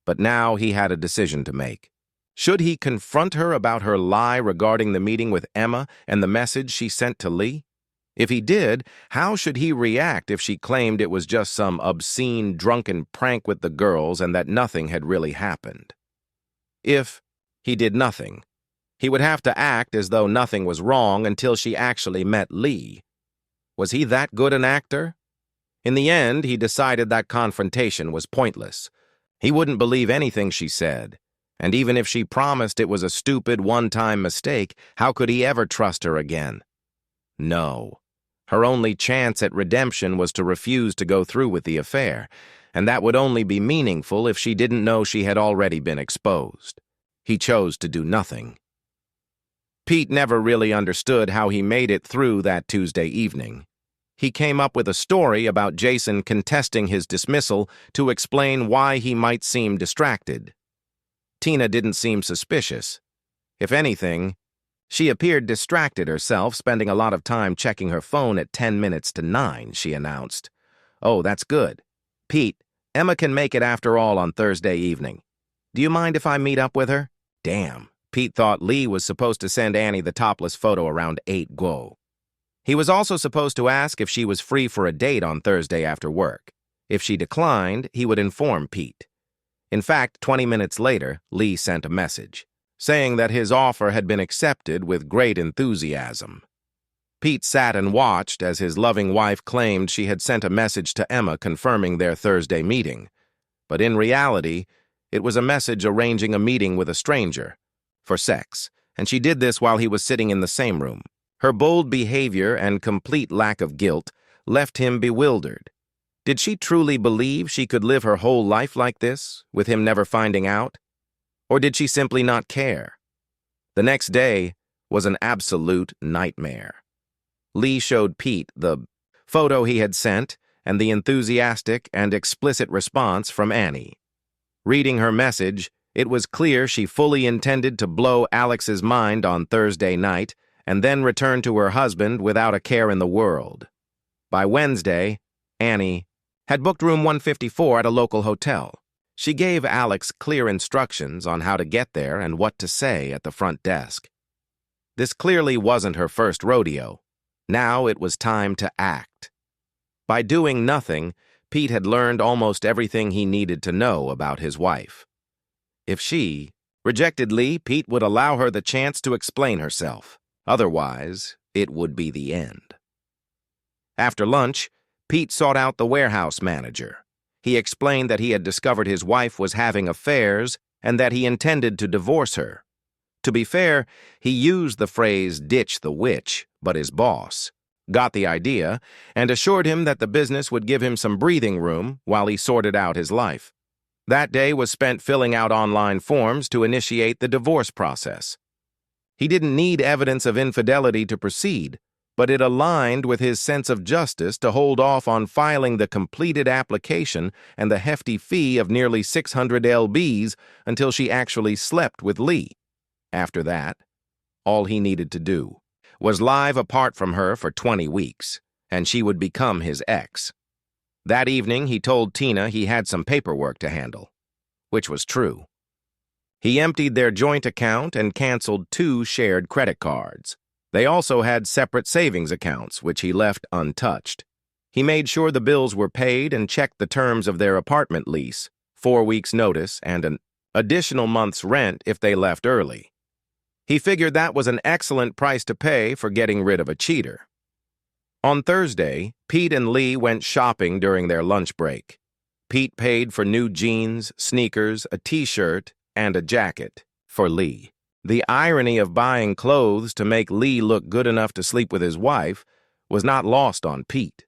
Speaker 1: But now he had a decision to make. Should he confront her about her lie regarding the meeting with Emma and the message she sent to Lee? If he did, how should he react if she claimed it was just some obscene, drunken prank with the girls and that nothing had really happened? If he did nothing, he would have to act as though nothing was wrong until she actually met Lee. Was he that good an actor? In the end, he decided that confrontation was pointless. He wouldn't believe anything she said. And even if she promised it was a stupid one-time mistake, how could he ever trust her again? No. Her only chance at redemption was to refuse to go through with the affair, and that would only be meaningful if she didn't know she had already been exposed. He chose to do nothing. Pete never really understood how he made it through that Tuesday evening. He came up with a story about Jason contesting his dismissal to explain why he might seem distracted. Tina didn't seem suspicious. If anything, she appeared distracted herself, spending a lot of time checking her phone at 10 minutes to 9, she announced. "Oh, that's good. Pete, Emma can make it after all on Thursday evening. Do you mind if I meet up with her?" Damn, Pete thought Lee was supposed to send Annie the topless photo around 8 go. He was also supposed to ask if she was free for a date on Thursday after work. If she declined, he would inform Pete. In fact, 20 minutes later, Lee sent a message. saying that his offer had been accepted with great enthusiasm. Pete sat and watched as his loving wife claimed she had sent a message to Emma confirming their Thursday meeting. But in reality, it was a message arranging a meeting with a stranger for sex, and she did this while he was sitting in the same room. Her bold behavior and complete lack of guilt left him bewildered. Did she truly believe she could live her whole life like this, with him never finding out? Or did she simply not care? The next day was an absolute nightmare. Lee showed Pete the photo he had sent and the enthusiastic and explicit response from Annie. Reading her message, it was clear she fully intended to blow Alex's mind on Thursday night and then return to her husband without a care in the world. By Wednesday, Annie had booked room 154 at a local hotel. She gave Alex clear instructions on how to get there and what to say at the front desk. This clearly wasn't her first rodeo. Now it was time to act. By doing nothing, Pete had learned almost everything he needed to know about his wife. If she rejected Lee, Pete would allow her the chance to explain herself. Otherwise, it would be the end. After lunch, Pete sought out the warehouse manager. He explained that he had discovered his wife was having affairs and that he intended to divorce her. To be fair, he used the phrase ditch the witch, but his boss got the idea and assured him that the business would give him some breathing room while he sorted out his life. That day was spent filling out online forms to initiate the divorce process. He didn't need evidence of infidelity to proceed, but it aligned with his sense of justice to hold off on filing the completed application and the hefty fee of nearly 600 lbs until she actually slept with Lee. After that, all he needed to do was live apart from her for 20 weeks, and she would become his ex. That evening, he told Tina he had some paperwork to handle, which was true. He emptied their joint account and canceled 2 shared credit cards. They also had separate savings accounts, which he left untouched. He made sure the bills were paid and checked the terms of their apartment lease, 4 weeks' notice and an additional month's rent if they left early. He figured that was an excellent price to pay for getting rid of a cheater. On Thursday, Pete and Lee went shopping during their lunch break. Pete paid for new jeans, sneakers, a t-shirt, and a jacket for Lee. The irony of buying clothes to make Lee look good enough to sleep with his wife was not lost on Pete.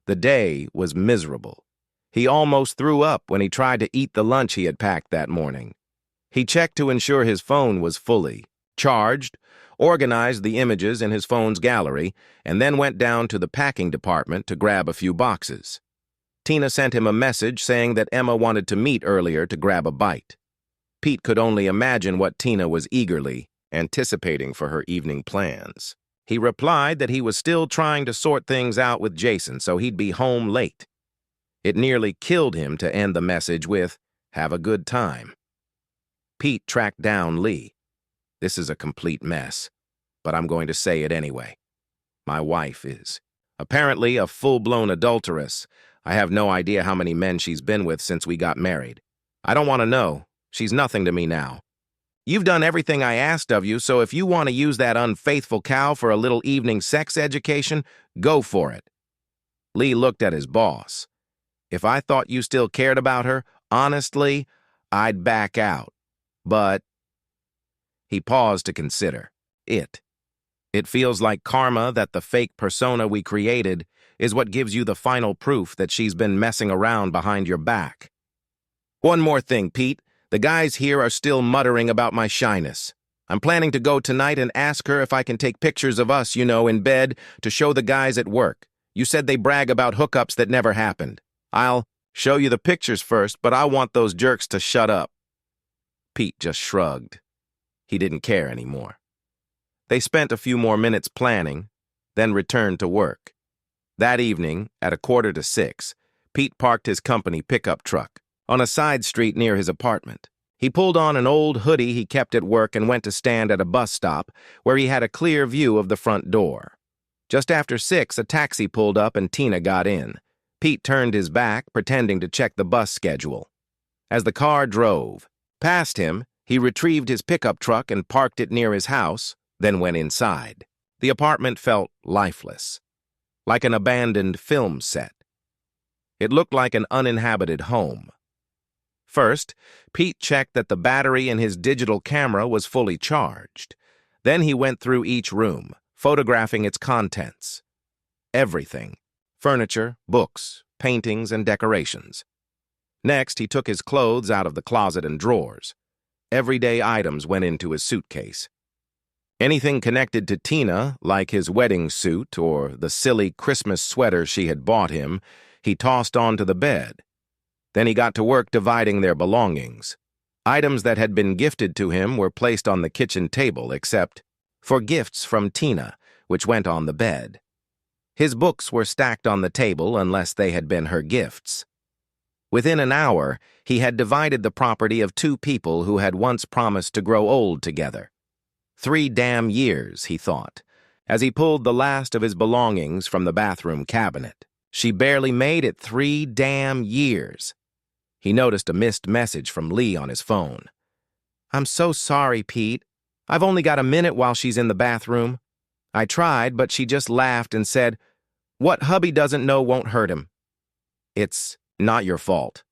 Speaker 1: The day was miserable. He almost threw up when he tried to eat the lunch he had packed that morning. He checked to ensure his phone was fully charged, organized the images in his phone's gallery, and then went down to the packing department to grab a few boxes. Tina sent him a message saying that Emma wanted to meet earlier to grab a bite. Pete could only imagine what Tina was eagerly anticipating for her evening plans. He replied that he was still trying to sort things out with Jason, so he'd be home late. It nearly killed him to end the message with, "Have a good time." Pete tracked down Lee. "This is a complete mess, but I'm going to say it anyway. My wife is apparently a full-blown adulteress. I have no idea how many men she's been with since we got married. I don't want to know. She's nothing to me now. You've done everything I asked of you, so if you want to use that unfaithful cow for a little evening sex education, go for it." Lee looked at his boss. "If I thought you still cared about her, honestly, I'd back out. But..." He paused to consider. It feels like karma that the fake persona we created is what gives you the final proof that she's been messing around behind your back. One more thing, Pete. The guys here are still muttering about my shyness. I'm planning to go tonight and ask her if I can take pictures of us, in bed, to show the guys at work. You said they brag about hookups that never happened. I'll show you the pictures first, but I want those jerks to shut up." Pete just shrugged. He didn't care anymore. They spent a few more minutes planning, then returned to work. That evening, at 5:45, Pete parked his company pickup truck on a side street near his apartment. He pulled on an old hoodie he kept at work and went to stand at a bus stop where he had a clear view of the front door. Just after 6, a taxi pulled up and Tina got in. Pete turned his back, pretending to check the bus schedule. As the car drove past him, He retrieved his pickup truck and parked it near his house, then went inside. The apartment felt lifeless, like an abandoned film set. It looked like an uninhabited home. First, Pete checked that the battery in his digital camera was fully charged. Then he went through each room, photographing its contents. Everything: furniture, books, paintings, and decorations. Next, he took his clothes out of the closet and drawers. Everyday items went into his suitcase. Anything connected to Tina, like his wedding suit or the silly Christmas sweater she had bought him, he tossed onto the bed. Then he got to work dividing their belongings. Items that had been gifted to him were placed on the kitchen table, except for gifts from Tina, which went on the bed. His books were stacked on the table unless they had been her gifts. Within an hour, he had divided the property of two people who had once promised to grow old together. 3 damn years, he thought, as he pulled the last of his belongings from the bathroom cabinet. She barely made it 3 damn years. He noticed a missed message from Lee on his phone. "I'm so sorry, Pete. I've only got a minute while she's in the bathroom. I tried, but she just laughed and said, 'What hubby doesn't know won't hurt him.'" "It's not your fault."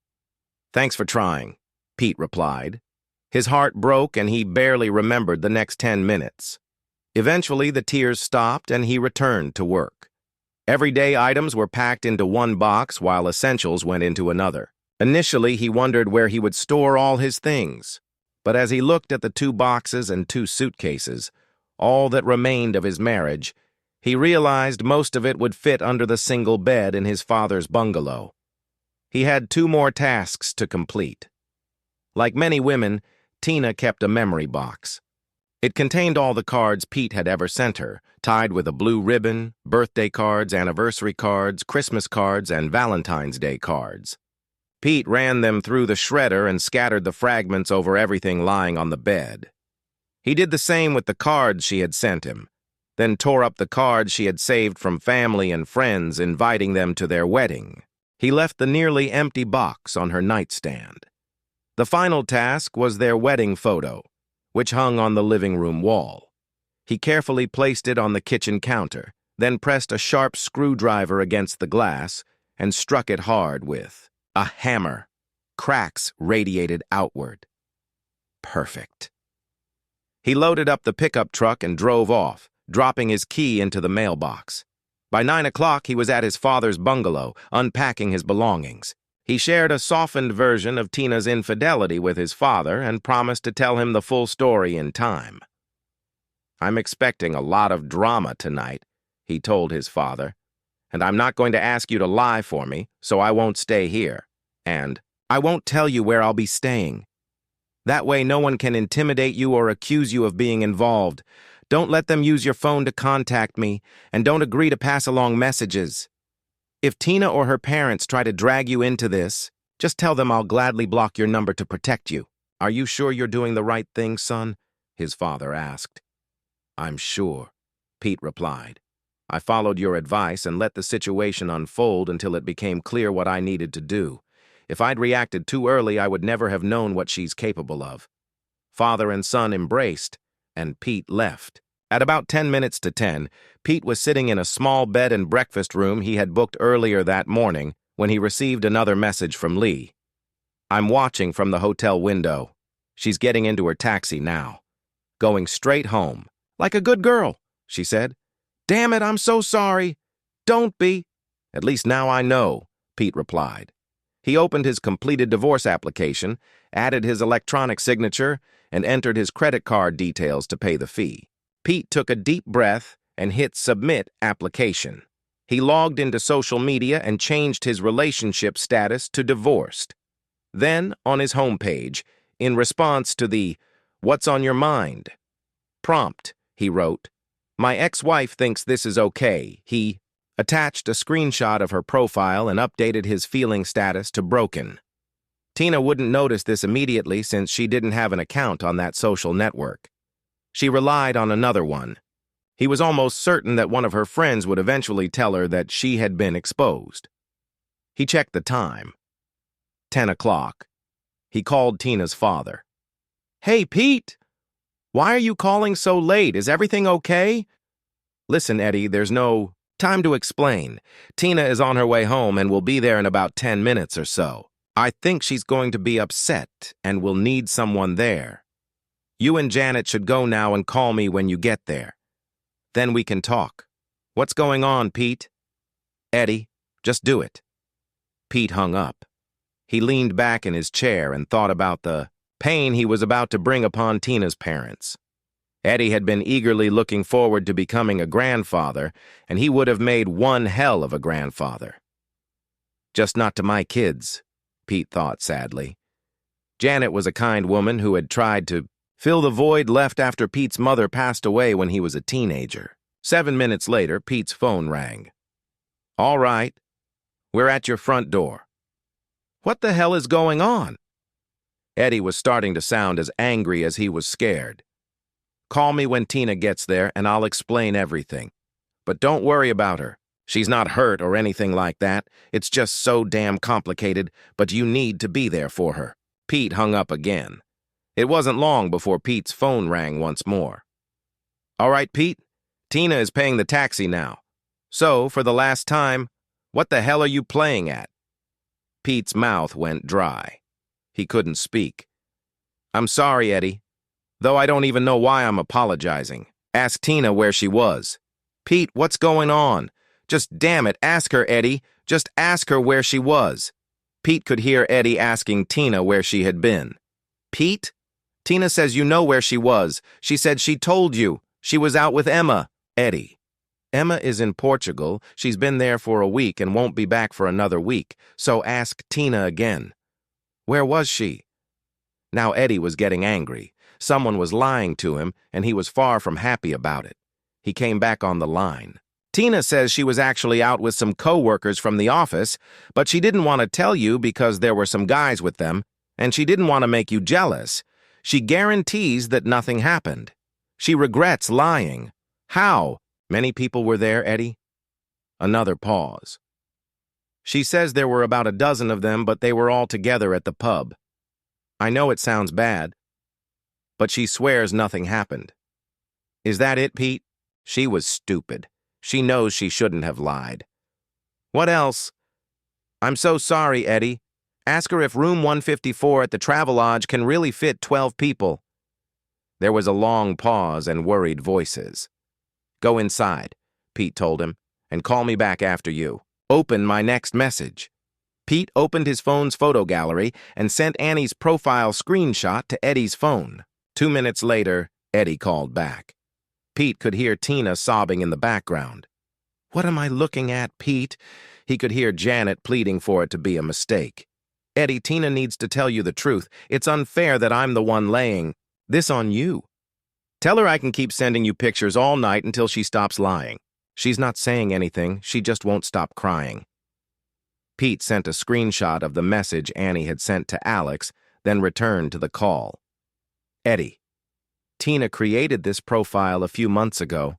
Speaker 1: "Thanks for trying," Pete replied. His heart broke and he barely remembered the next 10 minutes. Eventually, the tears stopped and he returned to work. Everyday items were packed into one box while essentials went into another. Initially, he wondered where he would store all his things. But as he looked at the 2 boxes and 2 suitcases, all that remained of his marriage, he realized most of it would fit under the single bed in his father's bungalow. He had 2 more tasks to complete. Like many women, Tina kept a memory box. It contained all the cards Pete had ever sent her, tied with a blue ribbon, birthday cards, anniversary cards, Christmas cards, and Valentine's Day cards. Pete ran them through the shredder and scattered the fragments over everything lying on the bed. He did the same with the cards she had sent him, then tore up the cards she had saved from family and friends, inviting them to their wedding. He left the nearly empty box on her nightstand. The final task was their wedding photo, which hung on the living room wall. He carefully placed it on the kitchen counter, then pressed a sharp screwdriver against the glass and struck it hard with a hammer. Cracks radiated outward. Perfect. He loaded up the pickup truck and drove off, dropping his key into the mailbox. By 9 o'clock, he was at his father's bungalow, unpacking his belongings. He shared a softened version of Tina's infidelity with his father and promised to tell him the full story in time. "I'm expecting a lot of drama tonight," he told his father, "and I'm not going to ask you to lie for me, so I won't stay here. And I won't tell you where I'll be staying. That way no one can intimidate you or accuse you of being involved. Don't let them use your phone to contact me, and don't agree to pass along messages. If Tina or her parents try to drag you into this, just tell them I'll gladly block your number to protect you." "Are you sure you're doing the right thing, son?" his father asked. "I'm sure," Pete replied. "I followed your advice and let the situation unfold until it became clear what I needed to do. If I'd reacted too early, I would never have known what she's capable of." Father and son embraced, and Pete left. At about 10 minutes to 10, Pete was sitting in a small bed and breakfast room he had booked earlier that morning when he received another message from Lee. "I'm watching from the hotel window. She's getting into her taxi now. Going straight home. Like a good girl," she said. "Damn it, I'm so sorry." "Don't be." "At least now I know," Pete replied. He opened his completed divorce application, added his electronic signature, and entered his credit card details to pay the fee. Pete took a deep breath and hit Submit Application. He logged into social media and changed his relationship status to divorced. Then, on his homepage, in response to the "What's on your mind?" prompt, he wrote, "My ex-wife thinks this is okay. He..." attached a screenshot of her profile and updated his feeling status to broken. Tina wouldn't notice this immediately since she didn't have an account on that social network. She relied on another one. He was almost certain that one of her friends would eventually tell her that she had been exposed. He checked the time. 10 o'clock. He called Tina's father. Hey, Pete! Why are you calling so late? Is everything okay? Listen, Eddie, there's no time to explain. Tina is on her way home and will be there in about 10 minutes or so. I think she's going to be upset and will need someone there. You and Janet should go now and call me when you get there. Then we can talk. What's going on, Pete? Eddie, just do it. Pete hung up. He leaned back in his chair and thought about the pain he was about to bring upon Tina's parents. Eddie had been eagerly looking forward to becoming a grandfather, and he would have made one hell of a grandfather. Just not to my kids, Pete thought sadly. Janet was a kind woman who had tried to fill the void left after Pete's mother passed away when he was a teenager. 7 minutes later, Pete's phone rang. All right, we're at your front door. What the hell is going on? Eddie was starting to sound as angry as he was scared. Call me when Tina gets there and I'll explain everything. But don't worry about her. She's not hurt or anything like that. It's just so damn complicated, but you need to be there for her. Pete hung up again. It wasn't long before Pete's phone rang once more. All right, Pete, Tina is paying the taxi now. So, for the last time, what the hell are you playing at? Pete's mouth went dry. He couldn't speak. I'm sorry, Eddie. Though I don't even know why I'm apologizing. Ask Tina where she was. Pete, what's going on? Just damn it, ask her, Eddie. Just ask her where she was. Pete could hear Eddie asking Tina where she had been. Pete? Tina says you know where she was. She said she told you. She was out with Emma. Eddie. Emma is in Portugal. She's been there for a week and won't be back for another week. So ask Tina again. Where was she? Now Eddie was getting angry. Someone was lying to him, and he was far from happy about it. He came back on the line. Tina says she was actually out with some co-workers from the office, but she didn't want to tell you because there were some guys with them, and she didn't want to make you jealous. She guarantees that nothing happened. She regrets lying. How? Many people were there, Eddie? Another pause. She says there were about a dozen of them, but they were all together at the pub. I know it sounds bad, but she swears nothing happened. Is that it, Pete? She was stupid. She knows she shouldn't have lied. What else? I'm so sorry, Eddie. Ask her if room 154 at the Travelodge can really fit 12 people. There was a long pause and worried voices. Go inside, Pete told him, and call me back after you. Open my next message. Pete opened his phone's photo gallery and sent Annie's profile screenshot to Eddie's phone. 2 minutes later, Eddie called back. Pete could hear Tina sobbing in the background. What am I looking at, Pete? He could hear Janet pleading for it to be a mistake. Eddie, Tina needs to tell you the truth. It's unfair that I'm the one laying this on you. Tell her I can keep sending you pictures all night until she stops lying. She's not saying anything, she just won't stop crying. Pete sent a screenshot of the message Annie had sent to Alex, then returned to the call. Eddie, Tina created this profile a few months ago.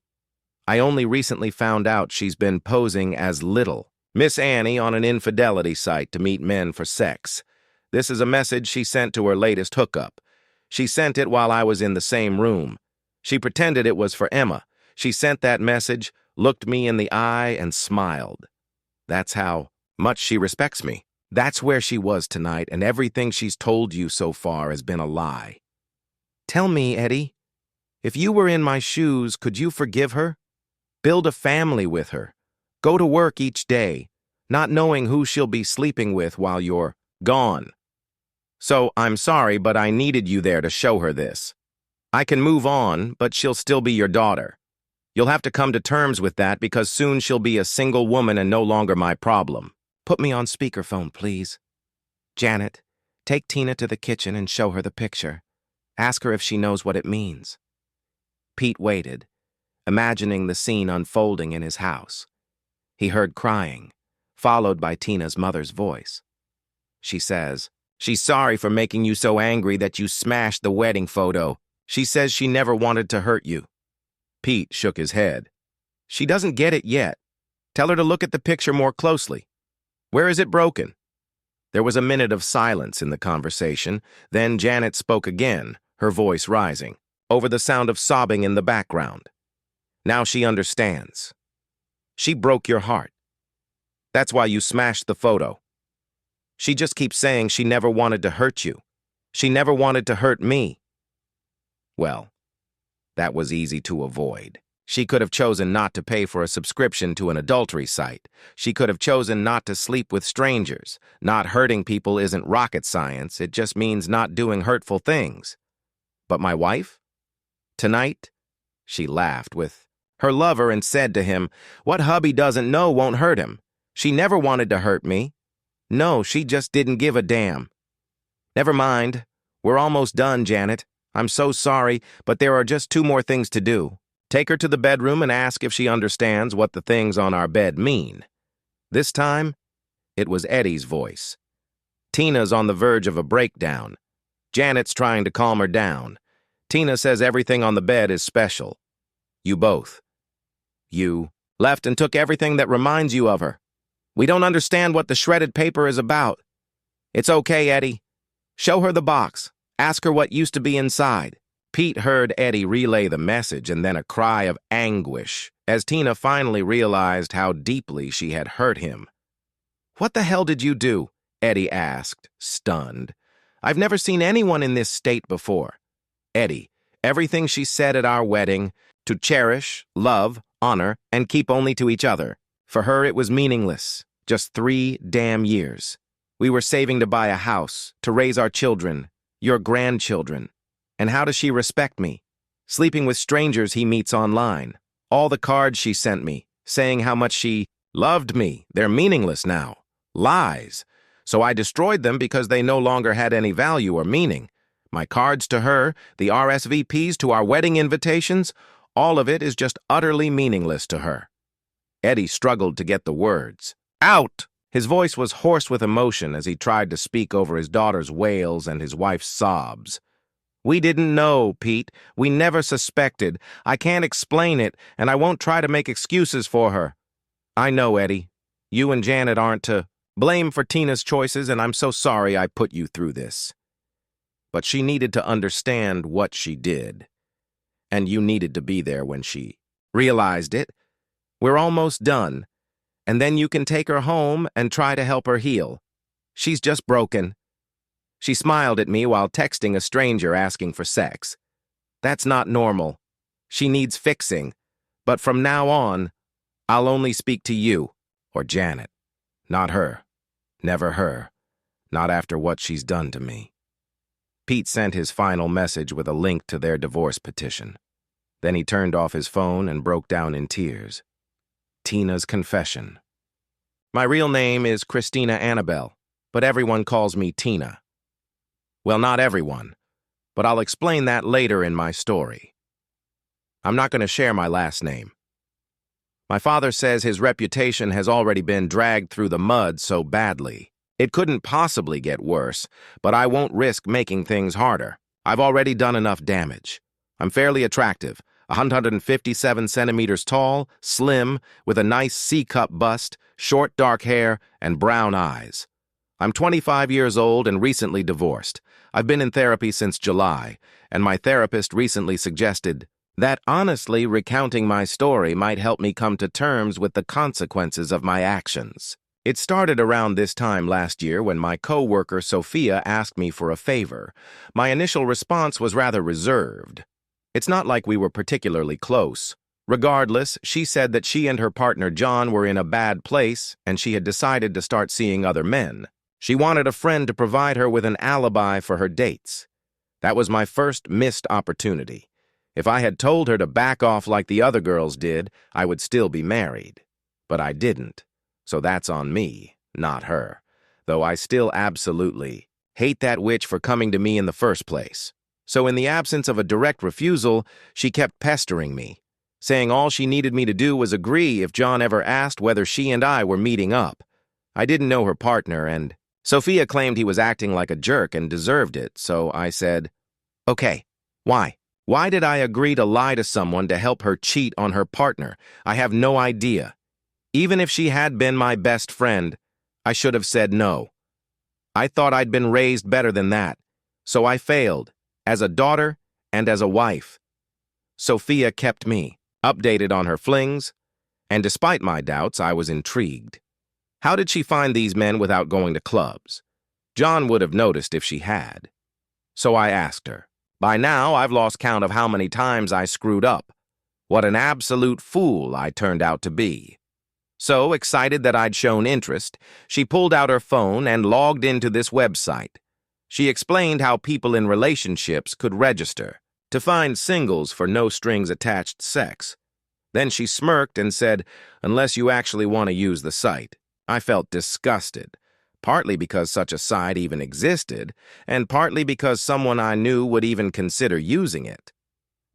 Speaker 1: I only recently found out she's been posing as Little, Miss Annie, on an infidelity site to meet men for sex. This is a message she sent to her latest hookup. She sent it while I was in the same room. She pretended it was for Emma. She sent that message, looked me in the eye, and smiled. That's how much she respects me. That's where she was tonight, and everything she's told you so far has been a lie. Tell me, Eddie, if you were in my shoes, could you forgive her? Build a family with her. Go to work each day, not knowing who she'll be sleeping with while you're gone. So I'm sorry, but I needed you there to show her this. I can move on, but she'll still be your daughter. You'll have to come to terms with that because soon she'll be a single woman and no longer my problem. Put me on speakerphone, please. Janet, take Tina to the kitchen and show her the picture. Ask her if she knows what it means. Pete waited, imagining the scene unfolding in his house. He heard crying, followed by Tina's mother's voice. She says, she's sorry for making you so angry that you smashed the wedding photo. She says she never wanted to hurt you. Pete shook his head. She doesn't get it yet. Tell her to look at the picture more closely. Where is it broken? There was a minute of silence in the conversation. Then Janet spoke again, her voice rising, over the sound of sobbing in the background. Now she understands. She broke your heart. That's why you smashed the photo. She just keeps saying she never wanted to hurt you. She never wanted to hurt me. Well, that was easy to avoid. She could have chosen not to pay for a subscription to an adultery site. She could have chosen not to sleep with strangers. Not hurting people isn't rocket science. It just means not doing hurtful things. But my wife? Tonight, she laughed with her lover and said to him, "What hubby doesn't know won't hurt him. She never wanted to hurt me. No, she just didn't give a damn." Never mind. We're almost done, Janet. I'm so sorry, but there are just 2 more things to do. Take her to the bedroom and ask if she understands what the things on our bed mean. This time, it was Eddie's voice. Tina's on the verge of a breakdown. Janet's trying to calm her down. Tina says everything on the bed is special. You both. You left and took everything that reminds you of her. We don't understand what the shredded paper is about. It's okay, Eddie. Show her the box. Ask her what used to be inside. Pete heard Eddie relay the message and then a cry of anguish as Tina finally realized how deeply she had hurt him. "What the hell did you do?" Eddie asked, stunned. "I've never seen anyone in this state before." Eddie, everything she said at our wedding, to cherish, love, honor, and keep only to each other. For her, it was meaningless. Just 3 damn years. We were saving to buy a house, to raise our children, your grandchildren. And how does she respect me? Sleeping with strangers he meets online. All the cards she sent me, saying how much she loved me, they're meaningless now. Lies. So I destroyed them because they no longer had any value or meaning. My cards to her, the RSVPs to our wedding invitations, all of it is just utterly meaningless to her. Eddie struggled to get the words out. His voice was hoarse with emotion as he tried to speak over his daughter's wails and his wife's sobs. "We didn't know, Pete. We never suspected. I can't explain it, and I won't try to make excuses for her. I know, Eddie. You and Janet aren't to blame for Tina's choices, and I'm so sorry I put you through this. But she needed to understand what she did. And you needed to be there when she realized it. We're almost done, and then you can take her home and try to help her heal. She's just broken." She smiled at me while texting a stranger asking for sex. "That's not normal. She needs fixing. But from now on, I'll only speak to you, or Janet. Not her. Never her. Not after what she's done to me." Pete sent his final message with a link to their divorce petition. Then he turned off his phone and broke down in tears. Tina's confession. My real name is Christina Annabelle, but everyone calls me Tina. Well, not everyone, but I'll explain that later in my story. I'm not going to share my last name. My father says his reputation has already been dragged through the mud so badly. It couldn't possibly get worse, but I won't risk making things harder. I've already done enough damage. I'm fairly attractive, 157 centimeters tall, slim, with a nice C-cup bust, short dark hair, and brown eyes. I'm 25 years old and recently divorced. I've been in therapy since July, and my therapist recently suggested that honestly recounting my story might help me come to terms with the consequences of my actions. It started around this time last year when my co-worker Sophia asked me for a favor. My initial response was rather reserved. It's not like we were particularly close. Regardless, she said that she and her partner John were in a bad place and she had decided to start seeing other men. She wanted a friend to provide her with an alibi for her dates. That was my first missed opportunity. If I had told her to back off like the other girls did, I would still be married. But I didn't. So that's on me, not her. Though I still absolutely hate that witch for coming to me in the first place. So in the absence of a direct refusal, she kept pestering me, saying all she needed me to do was agree if John ever asked whether she and I were meeting up. I didn't know her partner, and Sophia claimed he was acting like a jerk and deserved it, so I said, "Okay, why? Why did I agree to lie to someone to help her cheat on her partner? I have no idea. Even if she had been my best friend, I should have said no. I thought I'd been raised better than that, so I failed, as a daughter, and as a wife. Sophia kept me updated on her flings, and despite my doubts, I was intrigued. How did she find these men without going to clubs? John would have noticed if she had. So I asked her. By now, I've lost count of how many times I screwed up. What an absolute fool I turned out to be. So, excited that I'd shown interest, she pulled out her phone and logged into this website. She explained how people in relationships could register to find singles for no-strings-attached sex. Then she smirked and said, "Unless you actually want to use the site." I felt disgusted, partly because such a site even existed, and partly because someone I knew would even consider using it.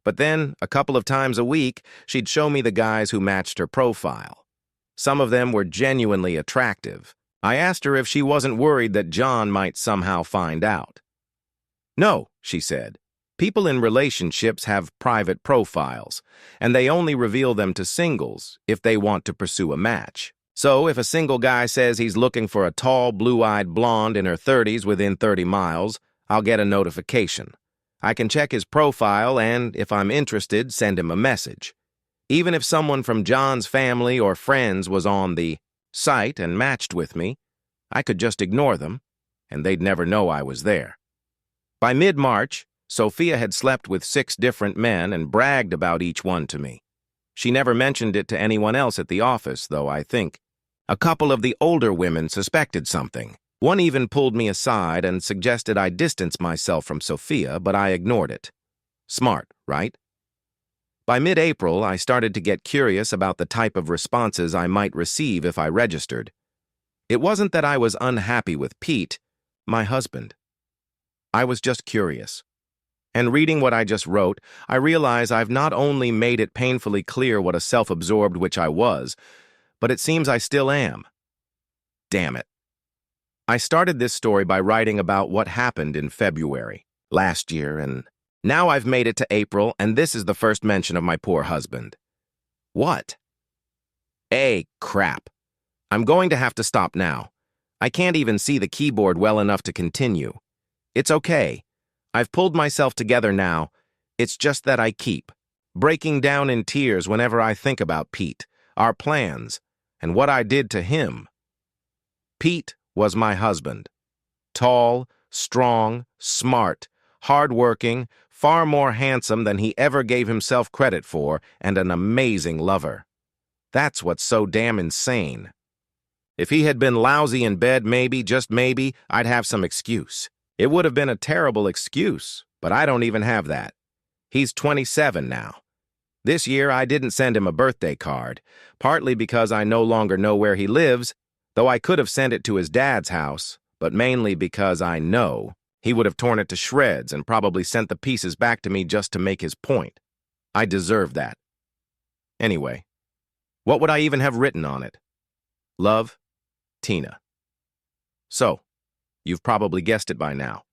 Speaker 1: But then, a couple of times a week, she'd show me the guys who matched her profile. Some of them were genuinely attractive. I asked her if she wasn't worried that John might somehow find out. "No," she said. "People in relationships have private profiles, and they only reveal them to singles if they want to pursue a match. So if a single guy says he's looking for a tall, blue-eyed blonde in her 30s within 30 miles, I'll get a notification. I can check his profile and, if I'm interested, send him a message. Even if someone from John's family or friends was on the site and matched with me, I could just ignore them, and they'd never know I was there." By mid-March, Sophia had slept with 6 different men and bragged about each one to me. She never mentioned it to anyone else at the office, though I think a couple of the older women suspected something. One even pulled me aside and suggested I distance myself from Sophia, but I ignored it. Smart, right? By mid-April, I started to get curious about the type of responses I might receive if I registered. It wasn't that I was unhappy with Pete, my husband. I was just curious. And reading what I just wrote, I realize I've not only made it painfully clear what a self-absorbed witch I was, but it seems I still am. Damn it. I started this story by writing about what happened in February last year, and now I've made it to April, and this is the first mention of my poor husband. What? Crap. I'm going to have to stop now. I can't even see the keyboard well enough to continue. It's okay. I've pulled myself together now. It's just that I keep breaking down in tears whenever I think about Pete, our plans, and what I did to him. Pete was my husband. Tall, strong, smart, hard-working, far more handsome than he ever gave himself credit for, and an amazing lover. That's what's so damn insane. If he had been lousy in bed, maybe, just maybe, I'd have some excuse. It would have been a terrible excuse, but I don't even have that. He's 27 now. This year, I didn't send him a birthday card, partly because I no longer know where he lives, though I could have sent it to his dad's house, but mainly because I know he would have torn it to shreds and probably sent the pieces back to me just to make his point. I deserve that. Anyway, what would I even have written on it? Love, Tina. So, you've probably guessed it by now.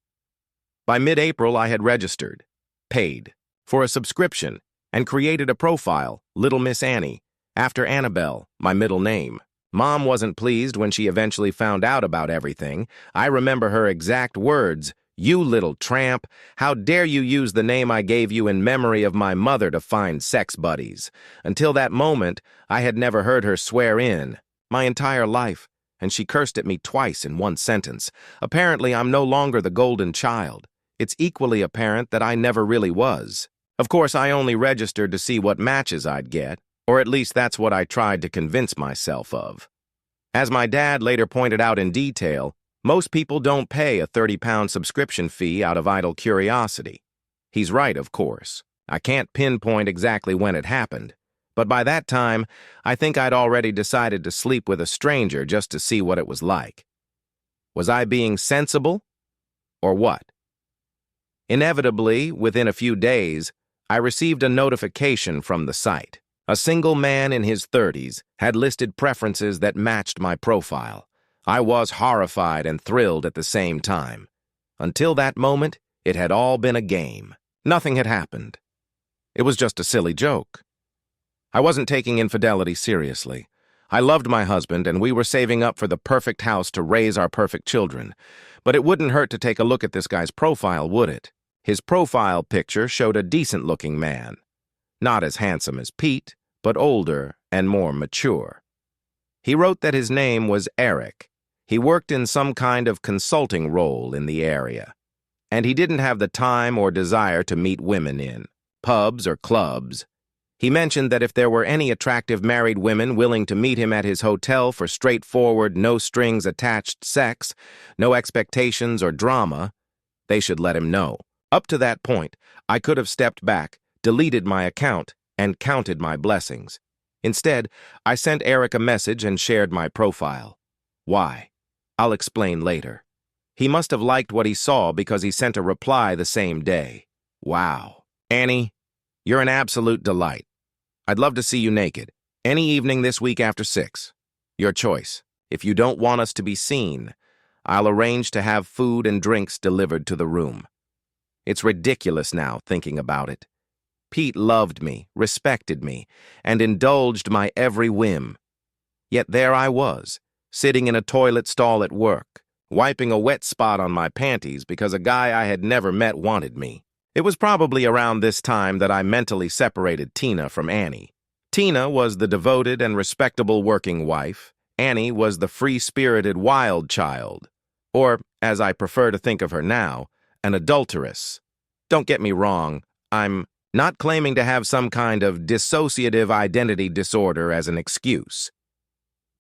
Speaker 1: By mid-April, I had registered, paid, for a subscription, and created a profile, Little Miss Annie, after Annabelle, my middle name. Mom wasn't pleased when she eventually found out about everything. I remember her exact words, "You little tramp, how dare you use the name I gave you in memory of my mother to find sex buddies." Until that moment, I had never heard her swear in, my entire life, and she cursed at me twice in one sentence. Apparently, I'm no longer the golden child. It's equally apparent that I never really was. Of course, I only registered to see what matches I'd get, or at least that's what I tried to convince myself of. As my dad later pointed out in detail, most people don't pay a 30-pound subscription fee out of idle curiosity. He's right, of course. I can't pinpoint exactly when it happened, but by that time, I think I'd already decided to sleep with a stranger just to see what it was like. Was I being sensible, or what? Inevitably, within a few days, I received a notification from the site. A single man in his 30s had listed preferences that matched my profile. I was horrified and thrilled at the same time. Until that moment, it had all been a game. Nothing had happened. It was just a silly joke. I wasn't taking infidelity seriously. I loved my husband, and we were saving up for the perfect house to raise our perfect children. But it wouldn't hurt to take a look at this guy's profile, would it? His profile picture showed a decent-looking man. Not as handsome as Pete, but older and more mature. He wrote that his name was Eric. He worked in some kind of consulting role in the area. And he didn't have the time or desire to meet women in pubs or clubs. He mentioned that if there were any attractive married women willing to meet him at his hotel for straightforward, no-strings-attached sex, no expectations or drama, they should let him know. Up to that point, I could have stepped back, deleted my account, and counted my blessings. Instead, I sent Eric a message and shared my profile. Why? I'll explain later. He must have liked what he saw because he sent a reply the same day. Wow. Annie, you're an absolute delight. I'd love to see you naked. Any evening this week after 6. Your choice. If you don't want us to be seen, I'll arrange to have food and drinks delivered to the room. It's ridiculous now, thinking about it. Pete loved me, respected me, and indulged my every whim. Yet there I was, sitting in a toilet stall at work, wiping a wet spot on my panties because a guy I had never met wanted me. It was probably around this time that I mentally separated Tina from Annie. Tina was the devoted and respectable working wife. Annie was the free-spirited wild child, or, as I prefer to think of her now, an adulteress. Don't get me wrong, I'm not claiming to have some kind of dissociative identity disorder as an excuse.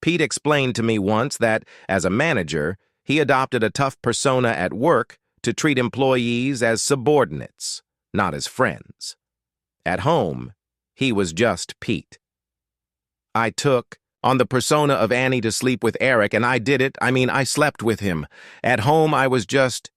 Speaker 1: Pete explained to me once that, as a manager, he adopted a tough persona at work to treat employees as subordinates, not as friends. At home, he was just Pete. I took on the persona of Annie to sleep with Eric, and I did it. I slept with him. At home, I was just